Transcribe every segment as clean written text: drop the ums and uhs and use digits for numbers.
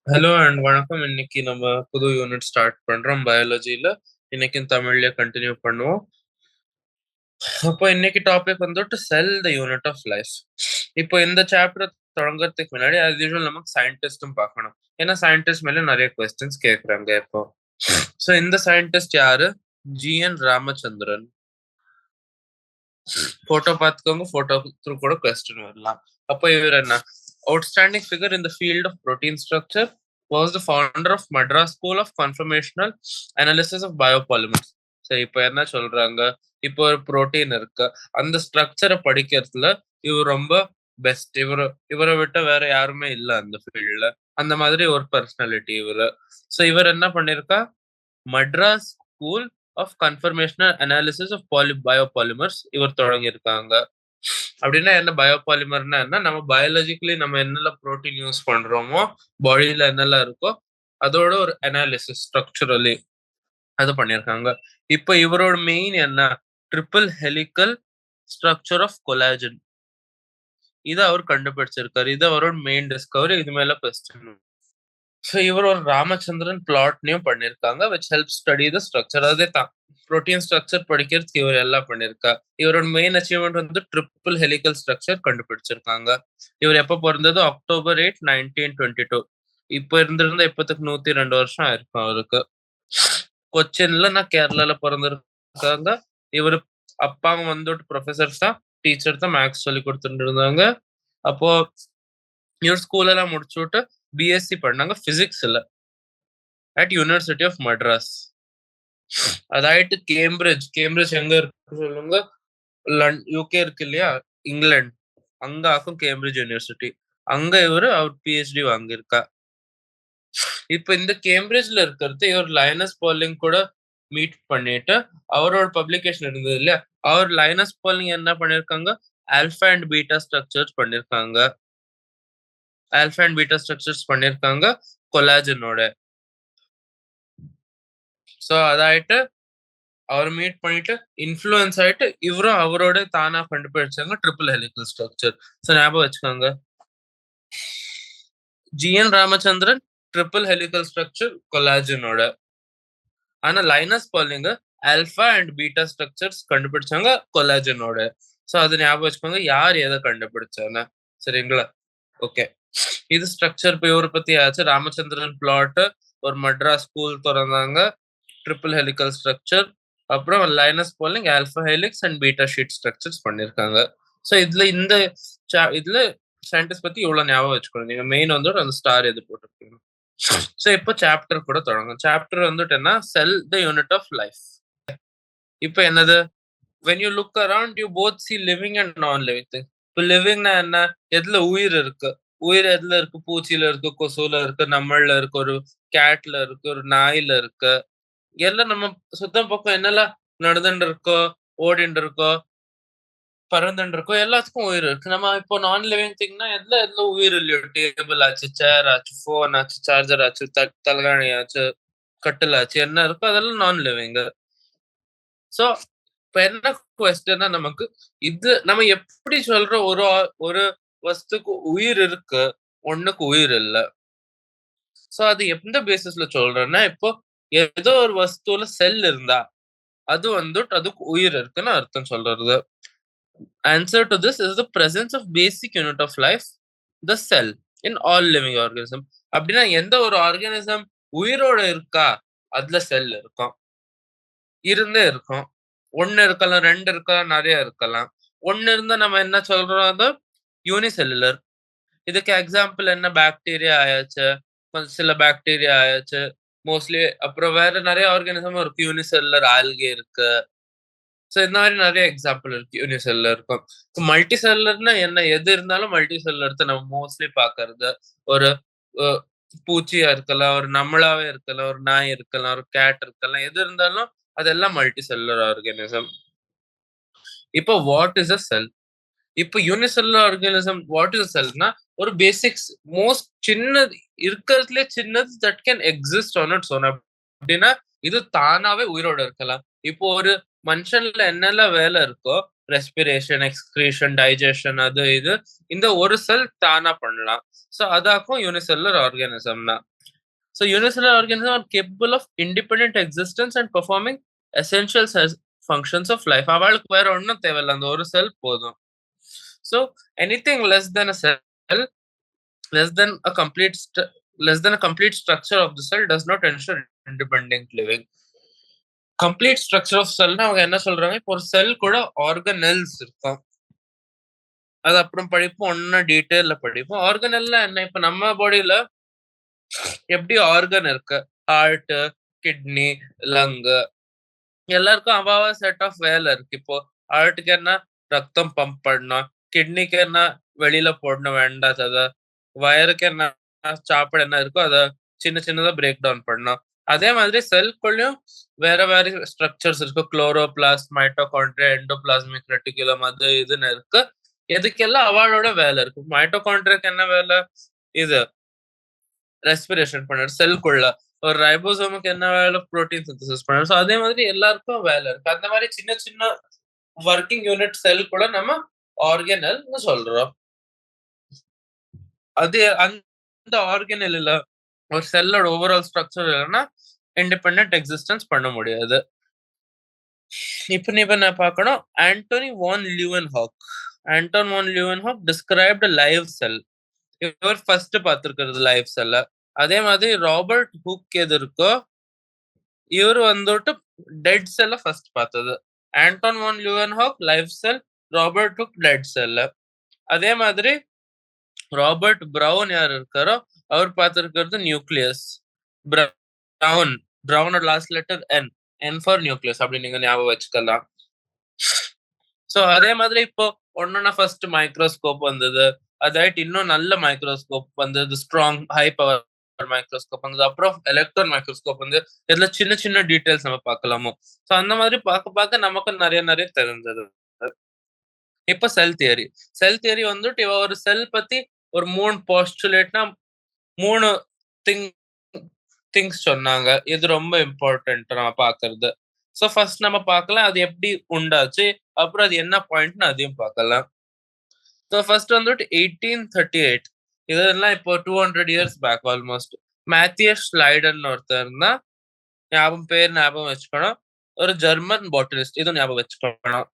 Hello and வணக்கம். இன்னைக்கு நம்ம புது யூனிட் ஸ்டார்ட் பண்றோம் பயாலஜில. இன்னைக்கு தமிழ்ல கண்டினியூ பண்ணுவோம். அப்போ இன்னைக்கு டாபிக் வந்துட்டு செல் த யூனிட் ஆஃப் லைஃப். இப்போ இந்த சாப்டர் தொடங்குறதுக்கு முன்னாடி as usual நமக்கு சயின்டிஸ்டும் பார்க்கணும். ஏன்னா சயின்டிஸ்ட் மேல நிறைய கொஸ்டின்ஸ் கேட்குறாங்க இப்போ. ஸோ இந்த சயின்டிஸ்ட் யாரு? ஜிஎன் ராமச்சந்திரன். போட்டோ பார்த்துக்கோங்க, போட்டோ த்ரூ கூட கொஸ்டின் வரலாம். அப்போ இவர் என்ன outstanding figure in the field of protein structure, was the founder of Madras School of Conformational Analysis of Biopolymers. சரி, இப்போ என்ன சொல்றாங்க? இப்போ ஒரு புரோட்டீன் இருக்கு, அந்த ஸ்ட்ரக்சரை படிக்கிறதுல இவர் ரொம்ப பெஸ்ட். இவரை விட்ட வேற யாருமே இல்லை அந்த ஃபீல்ட்ல. அந்த மாதிரி ஒரு பர்சனாலிட்டி இவரு. ஸோ இவர் என்ன பண்ணிருக்கா? Madras school of conformational analysis of biopolymers இவர் தொடங்கியிருக்காங்க. அப்படின்னா என்ன? பயோபாலிமர்னா என்ன? நம்ம பயாலஜிக்கலி நம்ம என்னெல்லாம் புரோட்டீன் யூஸ் பண்றோமோ, பாடியில என்னெல்லாம் இருக்கோ அதோட ஒரு அனாலிசிஸ் ஸ்ட்ரக்சரலி அது பண்ணியிருக்காங்க. இப்போ இவரோட மெயின் என்ன? Triple helical structure of collagen. இதை அவர் கண்டுபிடிச்சிருக்காரு. இது அவரோட மெயின் டிஸ்கவரி. இது மேல கொஸ்டின். ஸோ இவர் ஒரு ராமச்சந்திரன் பிளாட்னையும் பண்ணியிருக்காங்க, which help study the structure. அதே தான் புரோட்டீன் ஸ்ட்ரக்சர் படிக்கிறதுக்கு இவர் எல்லாம் பண்ணியிருக்கா. இவரோட மெயின் அச்சீவ்மெண்ட் வந்து ட்ரிபிள் ஹெலிக்கல் ஸ்ட்ரக்சர் கண்டுபிடிச்சிருக்காங்க. இவர் எப்போ பிறந்தது? October 8, 1922. இப்போ இருந்திருந்தா இப்போத்துக்கு 102 வருஷம் ஆயிருக்கும் அவருக்கு. கொச்சின்ல நான் கேரளால பிறந்திருக்காங்க. இவர் அப்பாவும் வந்துட்டு ப்ரொஃபசர் தான், டீச்சர் தான், மேக்ஸ் சொல்லி கொடுத்துட்டு இருந்தாங்க. அப்போ இவர் ஸ்கூல் எல்லாம் முடிச்சுட்டு பிஎஸ்சி பண்ணாங்க பிசிக்ஸ்ல அட் யூனிவர்சிட்டி ஆஃப் மட்ராஸ். அதாயிட்டு கேம்பிரிட்ஜ் எங்க இருக்கு சொல்லுங்க? யூகே இருக்கு இல்லையா, இங்கிலாந்து, அங்க ஆக்கும் கேம்பிரிட்ஜ் யூனிவர்சிட்டி. அங்க அவர் பிஹெச்டி வாங்கியிருக்கா. இப்ப இந்த கேம்பிரிட்ஜ்ல இருக்கிறது இவர் லைனஸ் பாலிங் கூட மீட் பண்ணிட்டு அவரோட பப்ளிகேஷன் இருந்தது இல்லையா, அவர் லைனஸ் பாலிங் என்ன பண்ணிருக்காங்க? ஆல்பா அண்ட் பீட்டா ஸ்ட்ரக்சர்ஸ் பண்ணிருக்காங்க கொலாஜனோட. ஸோ அதாயிட்டு அவர் மீட் பண்ணிட்டு இன்ஃப்ளூயன்ஸ் ஆயிட்டு இவரும் அவரோட தானா கண்டுபிடிச்சாங்க ட்ரிபிள் ஹெலிக்கல் ஸ்ட்ரக்சர். ஸோ ஞாபகம் வச்சுக்கோங்க, GN Ramachandran triple helical structure கொலாஜனோட. ஆனா லைனஸ் பாலிங்க ஆல்பா அண்ட் பீட்டா ஸ்ட்ரக்சர்ஸ் கண்டுபிடிச்சாங்க கொலாஜனோட. ஸோ அது ஞாபகம் வச்சுக்கோங்க, யார் எதை கண்டுபிடிச்சாங்க. சரிங்களா? ஓகே, இது ஸ்ட்ரக்சர். இப்போ இவரை பத்தி ஆச்சு. ராமச்சந்திரன் பிளாட், ஒரு மட்ராஸ் ஸ்கூல் திறந்தாங்க, ட்ரிபிள் ஹெலிக்கல் ஸ்ட்ரக்சர், அப்புறம் Linus Pauling alpha helix and beta sheet structures பண்ணிருக்காங்க. ஸோ இதுல சயின்டிஸ்ட் பத்தி இவ்வளவு ஞாபகம் வச்சுக்கணும். நீங்க மெயின் வந்து அந்த ஸ்டார் எது போட்டிருக்கீங்க. ஸோ இப்போ சாப்டர் கூட தொடங்கும். சாப்டர் வந்துட்டு என்ன? செல் த யூனிட் ஆஃப் லைஃப். இப்போ என்னது? when you look around you both see living and non living things. இப்போ லிவிங்னா என்ன? எதுல உயிர் இருக்கு? உயிர் எதுல இருக்கு? பூச்சியில இருக்கு, கொசுல இருக்கு, நம்மள்ல இருக்கு, ஒரு கேட்ல இருக்கு, ஒரு நாயில இருக்கு. எல்லாம் நம்ம சுத்தம் பக்கம் என்னெல்லாம் நடந்துட்டு இருக்கோ, ஓடிட்டு இருக்கோ, பறந்துட்டு இருக்கோ, எல்லாத்துக்கும் உயிர் இருக்கு. நம்ம இப்போ நான் லிவிங் திங்னா எதுல உயிர் இல்லையோ, டேபிள் ஆச்சு, சேர் ஆச்சு, போன் ஆச்சு, சார்ஜர் ஆச்சு, தலகாணி ஆச்சு, கட்டில் ஆச்சு, என்ன இருக்கோ அதெல்லாம் நான் லிவிங். ஸோ இப்ப என்ன கொஸ்டின்னா, நமக்கு இது நம்ம எப்படி சொல்றோம்? ஒரு வஸ்துக்கு உயிர் இருக்கு, ஒண்ணுக்கு உயிர் இல்ல. சோ அது எந்த பேசிஸ்ல சொல்றேன்னா, இப்போ ஏதோ ஒரு வஸ்துல செல் இருந்தா அது வந்துட்டு அதுக்கு உயிர் இருக்குன்னு அர்த்தம் சொல்றது. Answer to this is the presence of basic unit of life, the cell, in all living organism. அப்படின்னா எந்த ஒரு ஆர்கானிசம் உயிரோட இருக்கா அதுல செல் இருக்கும், இருந்தே இருக்கும். ஒன்னு இருக்கலாம், ரெண்டு இருக்கலாம், நிறைய இருக்கலாம். ஒன்னு இருந்தா நம்ம என்ன சொல்றோம்? அது யூனிசெல்லுலர். இதுக்கு எக்ஸாம்பிள் என்ன? பாக்டீரியா ஆயாச்சு, சில பாக்டீரியா ஆயாச்சு மோஸ்ட்லி. அப்புறம் வேற நிறைய ஆர்கானிசமும் இருக்கு, யூனிசெல்லுலர் ஆல்கே இருக்கு. ஸோ இந்த மாதிரி நிறைய எக்ஸாம்பிள் இருக்கு யூனிசெல்லுலர் இருக்கும். மல்டி செல்லர்னா என்ன? எது இருந்தாலும் மல்டி செல்லர் நம்ம மோஸ்ட்லி பாக்குறது. ஒரு பூச்சியா இருக்கலாம், ஒரு நம்மளாவே இருக்கலாம், ஒரு நாய் இருக்கலாம், ஒரு கேட் இருக்கலாம், எது இருந்தாலும் அதெல்லாம் மல்டி செல்லுலர் ஆர்கானிசம். இப்போ வாட் இஸ் அ செல்? இப்போ unicellular organism what is a செல்னா, ஒரு பேசிக்ஸ் மோஸ்ட் சின்னது இருக்கிறதுலே சின்னது that can exist on its own. அப்படின்னா இது தானாவே உயிரோட இருக்கலாம். இப்போ ஒரு மனுஷன்ல என்னெல்லாம் வேலை இருக்கோ, ரெஸ்பிரேஷன், எக்ஸ்கிரீஷன், டைஜஷன், அது இது, இந்த ஒரு செல் தானா பண்ணலாம். ஸோ அதாக்கும் யூனிசெல்லுலர் ஆர்கானிசம்னா. So unicellular organism are capable of independent existence and performing essential functions of life. அவளுக்கு வேற ஒன்றும் தேவையில்லை, அந்த ஒரு செல் போதும். So anything less than a cell, less than a complete structure of the cell does not ensure independent living. Complete structure of செல்னா அவங்க என்ன சொல்றாங்க, இப்போ ஒரு செல் கூட ஆர்கனெல்ஸ் இருக்கும், அது அப்புறம் படிப்போம், ஒன்னு டீட்டெயில்ல படிப்போம். ஆர்கனெல்னா என்ன, இப்ப நம்ம பாடியில எப்படி ஆர்கன் இருக்கு, ஹார்ட், கிட்னி, லங்கு, எல்லாருக்கும் அவாவா செட் ஆஃப் வேலை இருக்கு. இப்போ ஹார்ட்டுக்கு என்ன ரத்தம் பம்ப் பண்ணணும், கிட்னிக்கு என்ன வெளியில போடணும் வேண்டாதத, வயருக்கு என்ன சாப்பாடு என்ன இருக்கோ அதை சின்ன சின்னதா பிரேக் டவுன் பண்ணணும். அதே மாதிரி செல்குள்ளயும் வேற வேற ஸ்ட்ரக்சர்ஸ் இருக்கு, குளோரோபிளாஸ்ட், மைட்டோகாண்ட்ரியா, எண்டோபிளாஸ்மிக் ரெட்டிகுலம், அது இதுன்னு இருக்கு. எதுக்கெல்லாம் அவளோட வேலை இருக்கு. மைட்டோகாண்ட்ரியாக்கு என்ன வேலை, இது ரெஸ்பிரேஷன் பண்ணுறது செல்குள்ள. ஒரு ரைபோசோமுக்கு என்ன வேலை, புரோட்டீன் சிந்தசிஸ் பண்ணுறது. ஸோ அதே மாதிரி எல்லாருக்கும் வேலை இருக்கு. அந்த மாதிரி சின்ன சின்ன ஒர்க்கிங் யூனிட் செல் கூட நம்ம ஆர்கனல்னு சொல்றோம். அது அந்த ஆர்கனல்ல ஒரு செல்லோட ஓவரால் ஸ்ட்ரக்சர் இல்லைன்னா இண்டிபெண்டன்ட் எக்ஸிஸ்டன்ஸ் பண்ண முடியாது. இப்ப நீ என்ன பார்க்கணும், ஆண்டோனி வான் லியூவன்ஹாக். ஆண்டன் வான் லியூவன்ஹாக் டிஸ்கிரைப்ட் லைவ் செல். இவர் ஃபர்ஸ்ட் பார்த்திருக்கிறது லைவ் செல்ல. அதே மாதிரி ராபர்ட் ஹுக் எது இருக்கோ, இவர் வந்துட்டு டெட் செல்ல ஃபர்ஸ்ட் பார்த்தது. Anton van Leeuwenhoek live cell, Robert Hooke dead செல்ல. அதே மாதிரி ராபர்ட் பிரவுன் யார் இருக்காரோ அவர் பார்த்திருக்கிறது நியூக்ளியஸ். பிரவுனோட last letter N, N for nucleus அப்படி நீங்க ஞாபகம் வச்சுக்கலாம். ஸோ அதே மாதிரி இப்போ ஒன்னொன்னா ஃபர்ஸ்ட் மைக்ரோஸ்கோப் வந்தது, அதாயிட்டு இன்னும் நல்ல மைக்ரோஸ்கோப் வந்தது, ஸ்ட்ராங் ஹை பவர் மைக்ரோஸ்கோப் வந்தது, அப்புறம் எலக்ட்ரான் மைக்ரோஸ்கோப் வந்து இதுல சின்ன சின்ன டீடைல்ஸ் நம்ம பார்க்கலாமோ. ஸோ அந்த மாதிரி பார்க்க பார்க்க நமக்கு நிறைய தெரிஞ்சது. இப்ப செல் தியரி. செல் தியரி வந்துட்டு இவ ஒரு செல் பத்தி ஒரு 3 போஸ்டுலேட்னா 3 திங்ஸ் சொன்னாங்க. இது ரொம்ப இம்பார்ட்டன்ட் நம்ம பாக்குறது. ஸோ ஃபர்ஸ்ட் நம்ம பார்க்கலாம் அது எப்படி உண்டாச்சு, அப்புறம் அது என்ன பாயிண்ட்னு அதையும் பார்க்கலாம். ஸோ ஃபர்ஸ்ட் வந்துட்டு 1838, இதெல்லாம் இப்போ 200 இயர்ஸ் பேக் ஆல்மோஸ்ட். மேத்தியஸ் ஸ்லைடன் ஒருத்தர் இருந்தா, ஞாபகம் வச்சுக்கணும். ஒரு ஜெர்மன் பாட்டனிஸ்ட், இதுவும் ஞாபகம் வச்சுக்கணும்.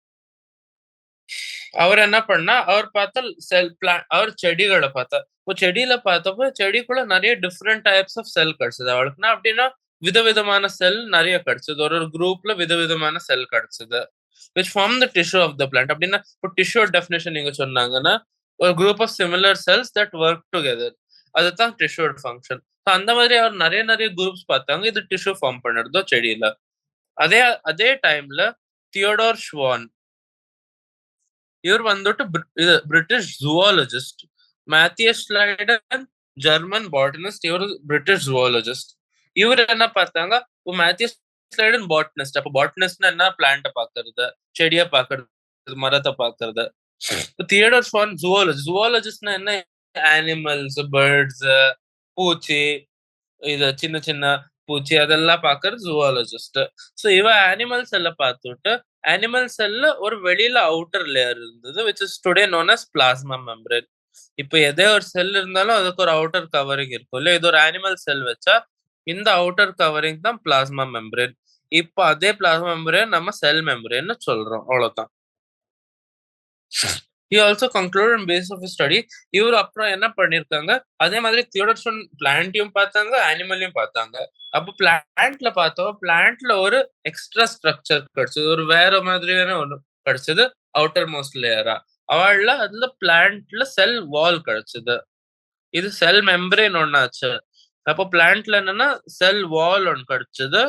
அவர் என்ன பண்ணா, அவர் பார்த்தா செல் பிளான், அவர் செடிகளை பார்த்தா. இப்போ செடியில பார்த்தப்போ செடிக்குள்ள நிறைய டிஃப்ரெண்ட் டைப்ஸ் ஆஃப் செல் கிடைச்சது அவளுக்குன்னா. அப்படின்னா விதவிதமான செல் நிறைய கிடைச்சது, ஒரு குரூப்ல விதவிதமான செல் கிடைச்சது, which form the tissue of the plant. அப்படின்னா இப்போ டிஷ்யூ டெஃபினேஷன் நீங்க சொன்னாங்கன்னா, ஒரு group of similar cells that work together, அதுதான் டிஷ்யூ ஃபங்க்ஷன். அந்த மாதிரி அவர் நிறைய குரூப்ஸ் பார்த்தாங்க, இது டிஷ்யூ ஃபார்ம் பண்ணுறதோ செடியில. அதே டைம்ல தியோடோர் ஷ்வான், இவர் வந்துட்டு பிரிட்டிஷ் ஜூவாலஜிஸ்ட். மேத்தியஸ் ஸ்லைடன் ஜெர்மன் பாட்டனிஸ்ட், இவர் பிரிட்டிஷ் ஜூவாலஜிஸ்ட். இவர் என்ன பார்த்தாங்க, மேத்தியஸ் ஸ்லைடன் பாட்டனிஸ்ட். அப்போ பாட்டனிஸ்ட்னா என்ன, பிளான்ட்டை பார்க்கறது, செடியை பார்க்கறது, மரத்தை பார்க்கறது. தியோடோர் ஷ்வான் ஜூவாலஜிஸ்ட்னா என்ன, அனிமல்ஸ், பேர்ட்ஸ், பூச்சி, இது சின்ன சின்ன பூச்சி அதெல்லாம் பார்க்கறது ஜூவாலஜிஸ்ட். ஸோ இவ அனிமல் செல்ல பார்த்துட்டு, அனிமல் செல்ல ஒரு வெளியில அவுட்டர் லேயர் இருந்தது, which is today known as plasma membrane. இப்போ எதே ஒரு செல் இருந்தாலும் அதுக்கு ஒரு அவுட்டர் கவரிங் இருக்கும் இல்ல. இது ஒரு அனிமல் செல் வச்சா இந்த அவுட்டர் கவரிங் தான் பிளாஸ்மா மெம்பரேன். இப்போ அதே பிளாஸ்மா மெம்பரேன் நம்ம செல் மெம்பரேன்னு சொல்றோம், அவ்வளவுதான். He also concluded on basis of his study. இவர் அப்புறம் என்ன பண்ணிருக்காங்க, அதே மாதிரி தியோடோர் ஷ்வான் பிளான்ட்டையும் பார்த்தாங்க, அனிமலையும் பார்த்தாங்க. அப்போ பிளான்ட்ல பார்த்தோம், பிளான்ட்ல ஒரு எக்ஸ்ட்ரா ஸ்ட்ரக்சர் கிடைச்சது, ஒரு வேற மாதிரியான ஒண்ணு கிடைச்சது, அவுட்டர் மோஸ்ட் லேயரா. அவள்ல அதுல பிளான்ட்ல செல் வால் கிடைச்சது, இது செல் மெம்பரேன் ஒன்னாச்சு. அப்போ பிளான்ட்ல என்னன்னா செல் வால் ஒன்னு கிடைச்சது,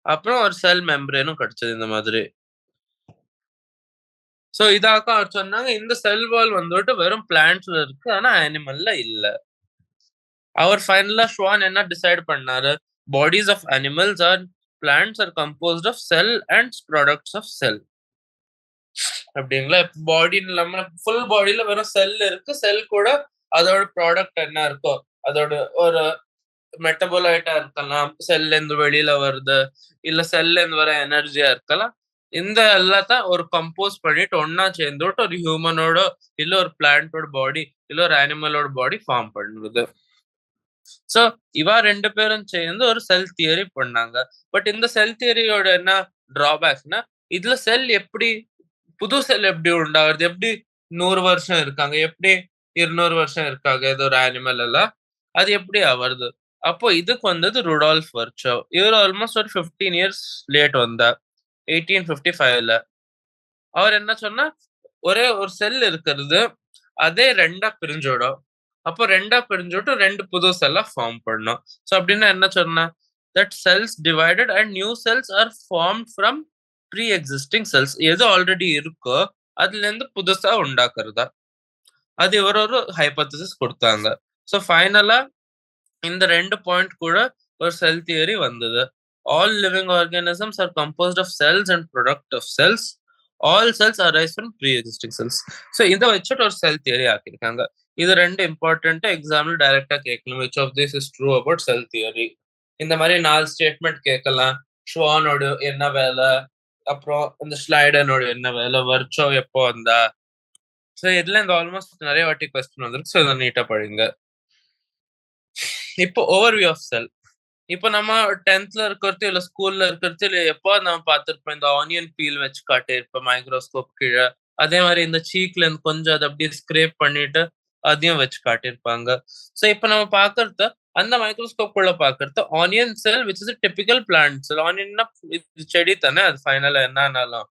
அப்புறம் ஒரு செல் மெம்பரேனும் கிடைச்சது இந்த மாதிரி. சோ இதாக்க அவர் சொன்னாங்க, இந்த செல் வால் வந்துட்டு வெறும் பிளான்ட்ஸ்ல இருக்கு, ஆனா அனிமல்ல இல்ல. அவர் ஃபைனலா ஷ்வான் என்ன டிசைட் பண்ணாரு, bodies of animals or plants are composed of cell and products of cell. அப்படிங்களா, பாடி நம்ம ஃபுல் பாடியில வெறும் செல் இருக்கு, செல் கூட அதோட ப்ராடக்ட் என்ன இருக்கோ, அதோட ஒரு மெட்டபோலைட்டா இருக்கலாம், செல்ல இருந்து வெளியில வருது, இல்ல செல்ல இருந்து வர எனர்ஜியா இருக்கலாம். இந்த எல்லாத்தான் ஒரு கம்போஸ் பண்ணிட்டு ஒன்னா சேர்ந்துட்டு ஒரு ஹியூமனோட இல்ல ஒரு பிளான்டோட பாடி இல்ல ஒரு அனிமலோட பாடி ஃபார்ம் பண்ணுது. சோ இவா 2 பேரும் சேர்ந்து ஒரு செல் தியரி பண்ணாங்க. பட் இந்த செல் தியரியோட என்ன டிராபேக்ஸ்னா, இதுல செல் எப்படி புது செல் எப்படி உண்டாகுறது? எப்படி 100 வருஷம் இருக்காங்க? எப்படி 200 வருஷம் இருக்காங்க? ஏதோ ஒரு அனிமல் எல்லாம். அது எப்படி வருது? அப்போ இதுக்கு வந்தது ருடால்ஃப் வர்ச்சோ. இவர் ஆல்மோஸ்ட் ஒரு 15 இயர்ஸ் லேட் வந்தார். 1855ல. அவர் என்ன சொன்னா, ஒரே ஒரு செல் இருக்கிறது. அதே 2ஆ பிரிஞ்சிடும். அப்போ 2ஆ பிரிஞ்சுட்டு 2 புது செல்லா ஃபார்ம் பண்ணும். சோ அப்படின்னா என்ன சொன்னா, that cells divided and new cells are formed from pre existing cells. எது ஆல்ரெடி இருக்கோ அதுல இருந்து புதுசா உண்டாக்குறதா. அது இவர் ஒரு ஹைபோதசிஸ் கொடுத்தாங்க. சோ ஃபைனலா இந்த 2 பாயிண்ட் கூட ஒரு செல் தியரி வந்தது. All living organisms are composed of cells and product of cells. All cells arise from pre existing cells. So இத வச்சுட்டு ஒரு செல் தியரி ஆக்கியிருக்காங்க. இது 2 இம்பார்ட்டன்ட் எக்ஸாம்ல டைரக்டா கேட்கலாம். Which of this is true about cell theory? இந்த மாதிரி 4 ஸ்டேட்மெண்ட் கேட்கலாம். ஷ்வானோட என்ன வேலை, அப்புறம் இந்த ஸ்லைடனோட என்ன வேலை, வர்ச்சோ எப்போ வந்தா. சோ இதுல இந்த ஆல்மோஸ்ட் நிறைய வாட்டி கொஸ்டின் வந்திருக்கு. சோ இதை நீட்டா படிங்க. இப்போ ஓவர்வியூ ஆஃப் செல். இப்போ நம்ம 10th இருக்கிறது இல்ல ஸ்கூல்ல இருக்கிறது இல்ல எப்போ நம்ம பார்த்திருப்போம். இந்த ஆனியன் பீல் வச்சு காட்டியிருப்போம் மைக்ரோஸ்கோப் கீழே. அதே மாதிரி இந்த சீக்ல இருந்து கொஞ்சம் அதை அப்படியே ஸ்கிரேப் பண்ணிட்டு அதையும் வச்சு காட்டியிருப்பாங்க. சோ இப்போ நம்ம பாக்குறது அந்த மைக்ரோஸ்கோப் குள்ள பாக்குறது onion cell which is typical plant cell. ஆனியன்னா இது செடி தானே. அது ஃபைனலா என்னன்னாலும்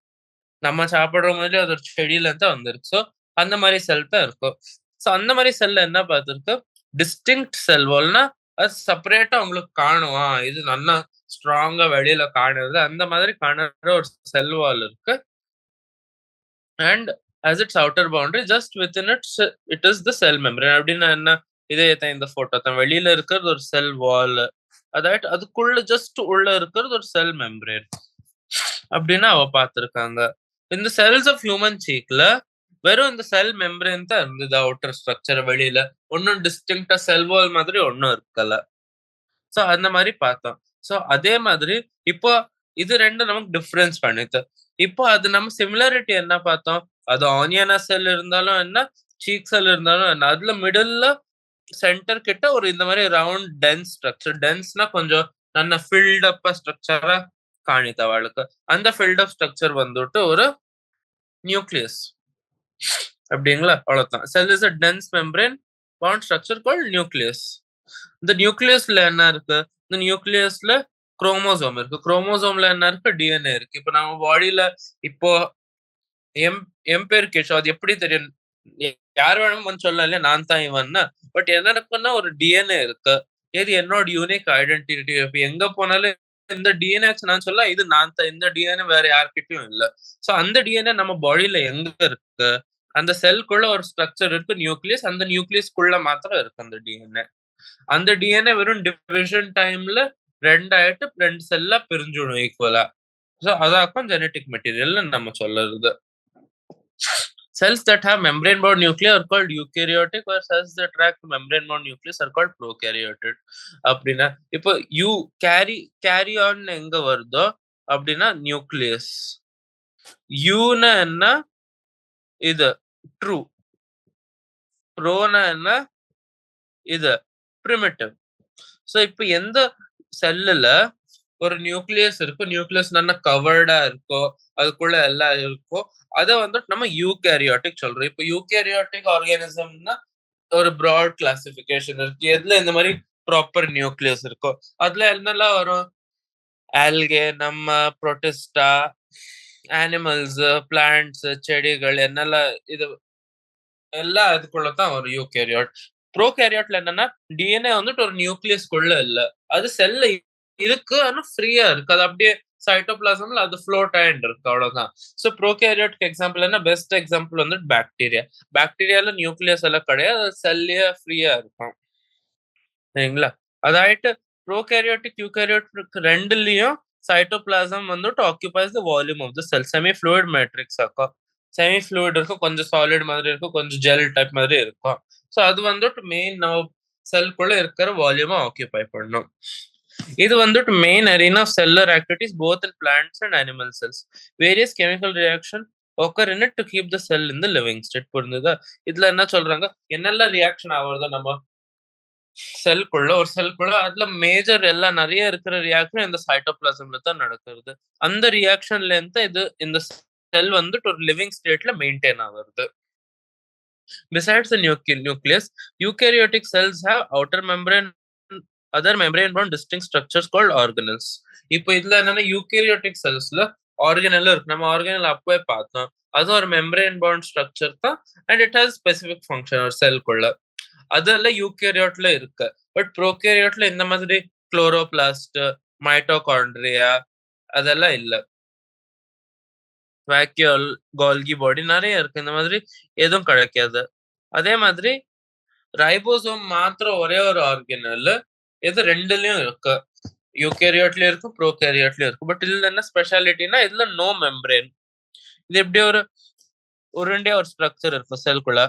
நம்ம சாப்பிடுற மாதிரி அது ஒரு செடியில இருந்து வந்திருக்கு. சோ அந்த மாதிரி செல் தான் இருக்கும். சோ அந்த மாதிரி செல்ல என்ன பார்த்திருக்கு, டிஸ்டிங்க்ட் செல் வால்னா அது செப்பரேட்டா உங்களுக்கு காணும். இது நல்லா ஸ்ட்ராங்கா வெளியில காணுது. அந்த மாதிரி காணுற ஒரு செல் வால் இருக்கு. And as its outer boundary just within it is the cell membrane. அப்படின்னா என்ன, இதே தான் இந்த போட்டோ தான். வெளியில இருக்கிறது ஒரு செல் வால். அதாவது அதுக்குள்ள ஜஸ்ட் உள்ள இருக்கிறது ஒரு செல் மெம்பரேன் அப்படின்னு அவ பார்த்திருக்காங்க. இந்த செல்ஸ் ஆஃப் ஹியூமன் சீக்ல வெறும் இந்த செல் மெம்பரேன் தான் இருந்தது. அவுட்டர் ஸ்ட்ரக்சர் வெளியில ஒன்னும் டிஸ்டிங்க்டா செல் வால் மாதிரி ஒன்னும் இருக்கல. சோ அந்த மாதிரி பார்த்தோம். சோ அதே மாதிரி இப்போ இது 2 நமக்கு டிஃபரன்ஸ் பண்ணிட்டு, இப்போ அது நம்ம சிமிலாரிட்டி என்ன பார்த்தோம், அது ஆனியனா செல் இருந்தாலும் என்ன, சீக் செல் இருந்தாலும் என்ன, அதுல மிடில்ல சென்டர் கிட்ட ஒரு இந்த மாதிரி ரவுண்ட் டென்ஸ் ஸ்ட்ரக்சர். டென்ஸ்னா கொஞ்சம் நல்ல ஃபில்ட் அப் ஸ்ட்ரக்சரா காணித்த அவளுக்கு. அந்த ஃபில்ட் அப் ஸ்ட்ரக்சர் வந்துட்டு ஒரு நியூக்ளியஸ் அப்படிங்களா, அவ்வளவுதான். செல் is a dense membrane bound structure called nucleus. இந்த நியூக்ளியஸ்ல என்ன இருக்கு, இந்த நியூக்ளியஸ்ல குரோமோசோம் இருக்கு. குரோமோசோம்ல என்ன இருக்கு, டிஎன்ஏ இருக்கு. இப்போ நம்ம பாடியில இப்போ எம் எம் பேர் கேஷோ, அது எப்படி தெரியும், யார் வேணும் வந்து சொல்லலாம் இல்லையா, நான் தான் இவன்னா. பட் என்ன இருக்குன்னா ஒரு டிஎன்ஏ இருக்கு. இது என்னோட யூனிக் ஐடென்டிட்டி. இப்போ எங்க போனாலும் இந்த டிஎன்ஏ நான் சொல்ல இது நான் தான், இந்த டிஎன்ஏ வேற யார்கிட்டயும் இல்ல. சோ அந்த டிஎன்ஏ நம்ம பாடியில எங்க இருக்கு, அந்த செல்குள்ள ஒரு ஸ்ட்ரக்சர் இருக்கு நியூக்ளியஸ். அந்த நியூக்ளியஸ்குள்ள மாத்திரம் இருக்கு அந்த டிஎன்ஏ. அந்த டிஎன்ஏ வெறும் டிவிஷன் டைம்ல 2 ஆயிட்டு 2 செல்லா பிரிஞ்சிடும் ஈக்குவலா. சோ அதாக்கும் ஜெனெட்டிக் மெட்டீரியல் நம்ம சொல்லுறது. Cells that have membrane-bound nuclei are called eukaryotic, or cells that lack membrane-bound nucleus are called prokaryotic. அப்படின்னா இப்போ carry on எங்க வருதோ அப்படின்னா நியூக்ளியஸ். யூனா என்ன, இது ட்ரூ. ப்ரோனா என்ன, இது பிரிமிட்டிவ். சோ இப்போ எந்த செல்லுல ஒரு நியூக்ளியஸ் இருக்கும், நியூக்ளியஸ் நல்லா கவர்டா இருக்கோ, அதுக்குள்ள எல்லாம் இருக்கோ, அதை வந்துட்டு நம்ம யூகேரியாட்டிக் சொல்றோம். இப்போ யூகேரியாட்டிக் ஆர்கானிசம்னா ஒரு ப்ராட் கிளாசிபிகேஷன் இருக்கு. எதுல இந்த மாதிரி ப்ராப்பர் நியூக்ளியஸ் இருக்கோ அதுல என்னெல்லாம் வரும், ஆல்கே, நம்ம புரோட்டிஸ்டா, அனிமல்ஸ், பிளான்ட்ஸ், செடிகள் என்னெல்லாம், இது எல்லாம் அதுக்குள்ளதான் ஒரு யூகேரியாட். ப்ரோகேரியாட்ல என்னன்னா டிஎன்ஏ வந்துட்டு ஒரு நியூக்ளியஸ்குள்ள இல்ல, அது செல்ல இருக்கு ஆனா ஃப்ரீயா இருக்கு. அது அப்படியே சைட்டோபிளாசம்ல அது ஃப்ளோட் ஆயிட்டு இருக்கு, அவ்வளவுதான். சோ ப்ரோகேரியாட்க்கு எக்ஸாம்பிள் என்ன, பெஸ்ட் எக்ஸாம்பிள் வந்து பாக்டீரியா. பாக்டீரியால நியூக்ளியஸ் எல்லாம் கிடையாது, அது செல்லியா ஃப்ரீயா இருக்கும். சரிங்களா. அதாயிட்டு ப்ரோகேரியாட்டிக் யூகேரியாட்டிக் ரெண்டுலயும் சைட்டோபிளாசம் வந்துட்டு occupies the volume of the cell. Semi fluid matrix இருக்கும். செமி ஃப்ளூயிட் இருக்கும், கொஞ்சம் சாலிட் மாதிரி இருக்கும், கொஞ்சம் ஜெல் டைப் மாதிரி இருக்கும். ஸோ அது வந்துட்டு மெயின் நம்ம செல்குள்ள இருக்கிற வால்யூமை ஆக்குபை பண்ணும். இது வந்துட்டு main arena of cellular activities both in plants and animal cells. Various chemical reaction occur in it to keep the cell in the living state. புரிஞ்சுதா? இதுல என்ன சொல்றாங்க, என்னெல்லாம் ரியாக்ஷன் ஆகுறதோ நம்ம செல்குள்ள, ஒரு செல்குள்ள அதுல மேஜர் எல்லாம் நிறைய இருக்கிற ரியாக்ஷன் இந்த சைட்டோபிளாசம்ல தான் நடக்கிறது. அந்த ரியாக்ஷன்ல இருந்து இது இந்த செல் வந்துட்டு ஒரு லிவிங் ஸ்டேட்ல மெயின்டைன் ஆகுறது. Besides the nucleus, eukaryotic cells have outer membrane, other membrane bound distinct structures called organelles. இப்போ இதுல என்னன்னா யூகேரியோட்டிக் செல்ஸ்ல ஆர்கனல் இருக்கு. நம்ம ஆர்கனல் அப்பவே பார்த்தோம். அது ஒரு மெம்பரேன் பவுண்ட் ஸ்ட்ரக்சர் தான் and it has specific function ஒரு செல்குள்ள. அதெல்லாம் யூகேரியோட்ல இருக்கு. பட் ப்ரோகேரியோட்ல இந்த மாதிரி குளோரோபிளாஸ்ட், மைட்டோகாண்ட்ரியா அதெல்லாம் இல்ல. வேக்யூல், கோல்கி பாடி நிறைய இருக்கு. இந்த மாதிரி எதுவும் கிடைக்காது. அதே மாதிரி ரைபோசோம் மாத்திரம் ஒரே ஒரு ஆர்கனல், இது ரெண்டுலயும் இருக்கு. யூகேரியோட்லயும் இருக்கு, ப்ரோகேரியோட்லயும் இருக்கு. பட் இதுல என்ன ஸ்பெஷாலிட்டினா இதுல நோ மெம்பரேன். இது எப்படி ஒரு உருண்டையா ஒரு ஸ்ட்ரக்சர் இருக்கும் செல்குள்ள.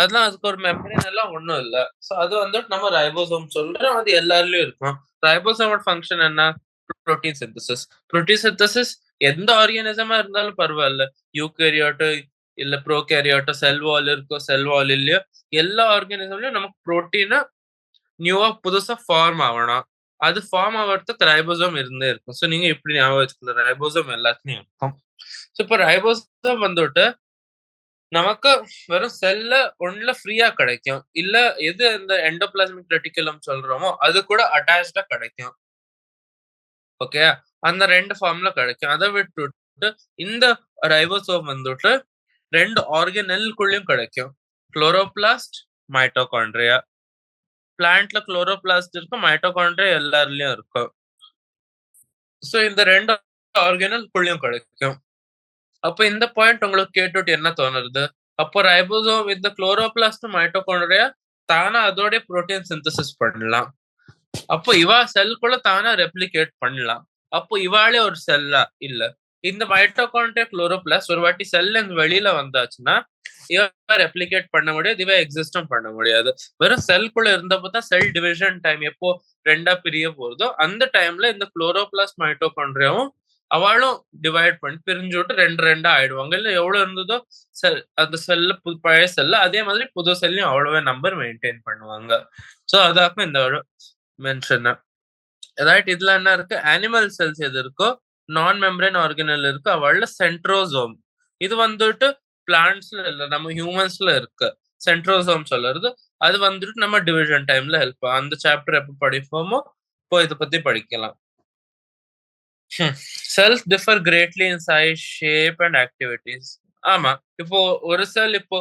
அதெல்லாம் அதுக்கு ஒரு மெம்பரேன் எல்லாம் ஒண்ணும் இல்ல. சோ அது வந்துட்டு நம்ம ரைபோசோம் சொல்றோம். அது எல்லாருலயும் இருக்கும். ரைபோசோமோட ஃபங்க்ஷன் என்ன? Protein synthesis. புரோட்டீன் சிந்தசிஸ் எந்த ஆர்கானிசமா இருந்தாலும் பரவாயில்ல, யூகேரியோட்டோ இல்ல ப்ரோகேரியோட்டோ, செல் வால் இருக்கோ செல் வால் இல்லையோ, எல்லா ஆர்கானிசம்லயும் நமக்கு புரோட்டீனை நியூவா புதுசா ஃபார்ம் ஆகணும். அது ஃபார்ம் ஆகிறதுக்கு ரைபோசோம் இருந்தே இருக்கும். ஸோ நீங்க இப்படி ஞாபகம் வச்சுக்கலாம், ரைபோசோம் எல்லாத்துலயும் இருக்கும். ஸோ இப்போ ரைபோசோம் வந்துட்டு நமக்கு வெறும் செல்ல ஒண்ணுல ஃப்ரீயா கிடைக்கும், இல்ல எது இந்த எண்டோபிளாஸ்மிக் ரெட்டிகுலம் சொல்றோமோ அது கூட அட்டாச்சா கிடைக்கும். ஓகே, அந்த ரெண்டு ஃபார்ம்ல கிடைக்கும். அதை விட்டுட்டு இந்த ரைபோசோம் வந்துட்டு ரெண்டு ஆர்கனெல்குள்ளயும் கிடைக்கும். Chloroplast, mitochondria. பிளான்ட்ல குளோரோபிளாஸ்ட் இருக்கும், மைட்டோகாண்ட்ரியா எல்லாருலயும் இருக்கும். சோ இந்த ரெண்டு ஆர்கனெல்குள்ளயும் கிடைக்கும். அப்ப இந்த பாயிண்ட் உங்களுக்கு கேட்டுட்டு என்ன தோணுது? அப்போ ரைபோசோம் வித் குளோரோபிளாஸ்ட், மைட்டோகாண்ட்ரியா தானா அதோட புரோட்டீன் சிந்தசிஸ் பண்ணலாம். அப்போ இவா செல்குள்ள தானா ரெப்ளிகேட் பண்ணலாம். அப்போ இவாளே ஒரு செல்லா இல்ல. இந்த மைட்டோகாண்ட்ரியா, குளோரோபிளாஸ்ட் ஒரு வாட்டி செல்ல இருந்து வெளியில வந்தாச்சுன்னா இவ ரெப்ளிகேட் பண்ண முடியாது, இவ எக்ஸிஸ்டும் பண்ண முடியாது. வெறும் செல்குள்ள இருந்தப்போ தான் செல் டிவிஷன் டைம் எப்போ ரெண்டா பிரிய போறதோ அந்த டைம்ல இந்த குளோரோபிளாஸ்ட், மைட்டோகாண்ட்ரியாவும் அவளும் டிவைட் பண்ணி பிரிஞ்சு விட்டு ரெண்டு ரெண்டா ஆயிடுவாங்க. இல்ல எவ்வளவு இருந்ததோ செல் அந்த செல்ல பழைய செல்ல அதே மாதிரி புது செல்லையும் அவ்வளவே நம்பர் மெயின்டைன் பண்ணுவாங்க. சோ அதாக்கும் இந்த மென்ஷன். ரைட், இதுல என்ன இருக்கு? அனிமல் செல்ஸ் எது இருக்கோ, நான் மெம்பரேன் ஆர்கனல் இருக்கு, அவள்ல சென்ட்ரோசோம். இது வந்துட்டு பிளான்ட்ஸ்ல இல்ல, நம்ம ஹியூமன்ஸ்ல இருக்கு. சென்ட்ரோசோம் சொல்றது அது வந்துட்டு நம்ம டிவிஷன் டைம்ல ஹெல்ப். அந்த சாப்டர் எப்ப படிப்போமோ இப்போ இதை பத்தி படிக்கலாம். Cells differ greatly in size, shape and activities. ஆமா, இப்போ ஒரு செல் இப்போ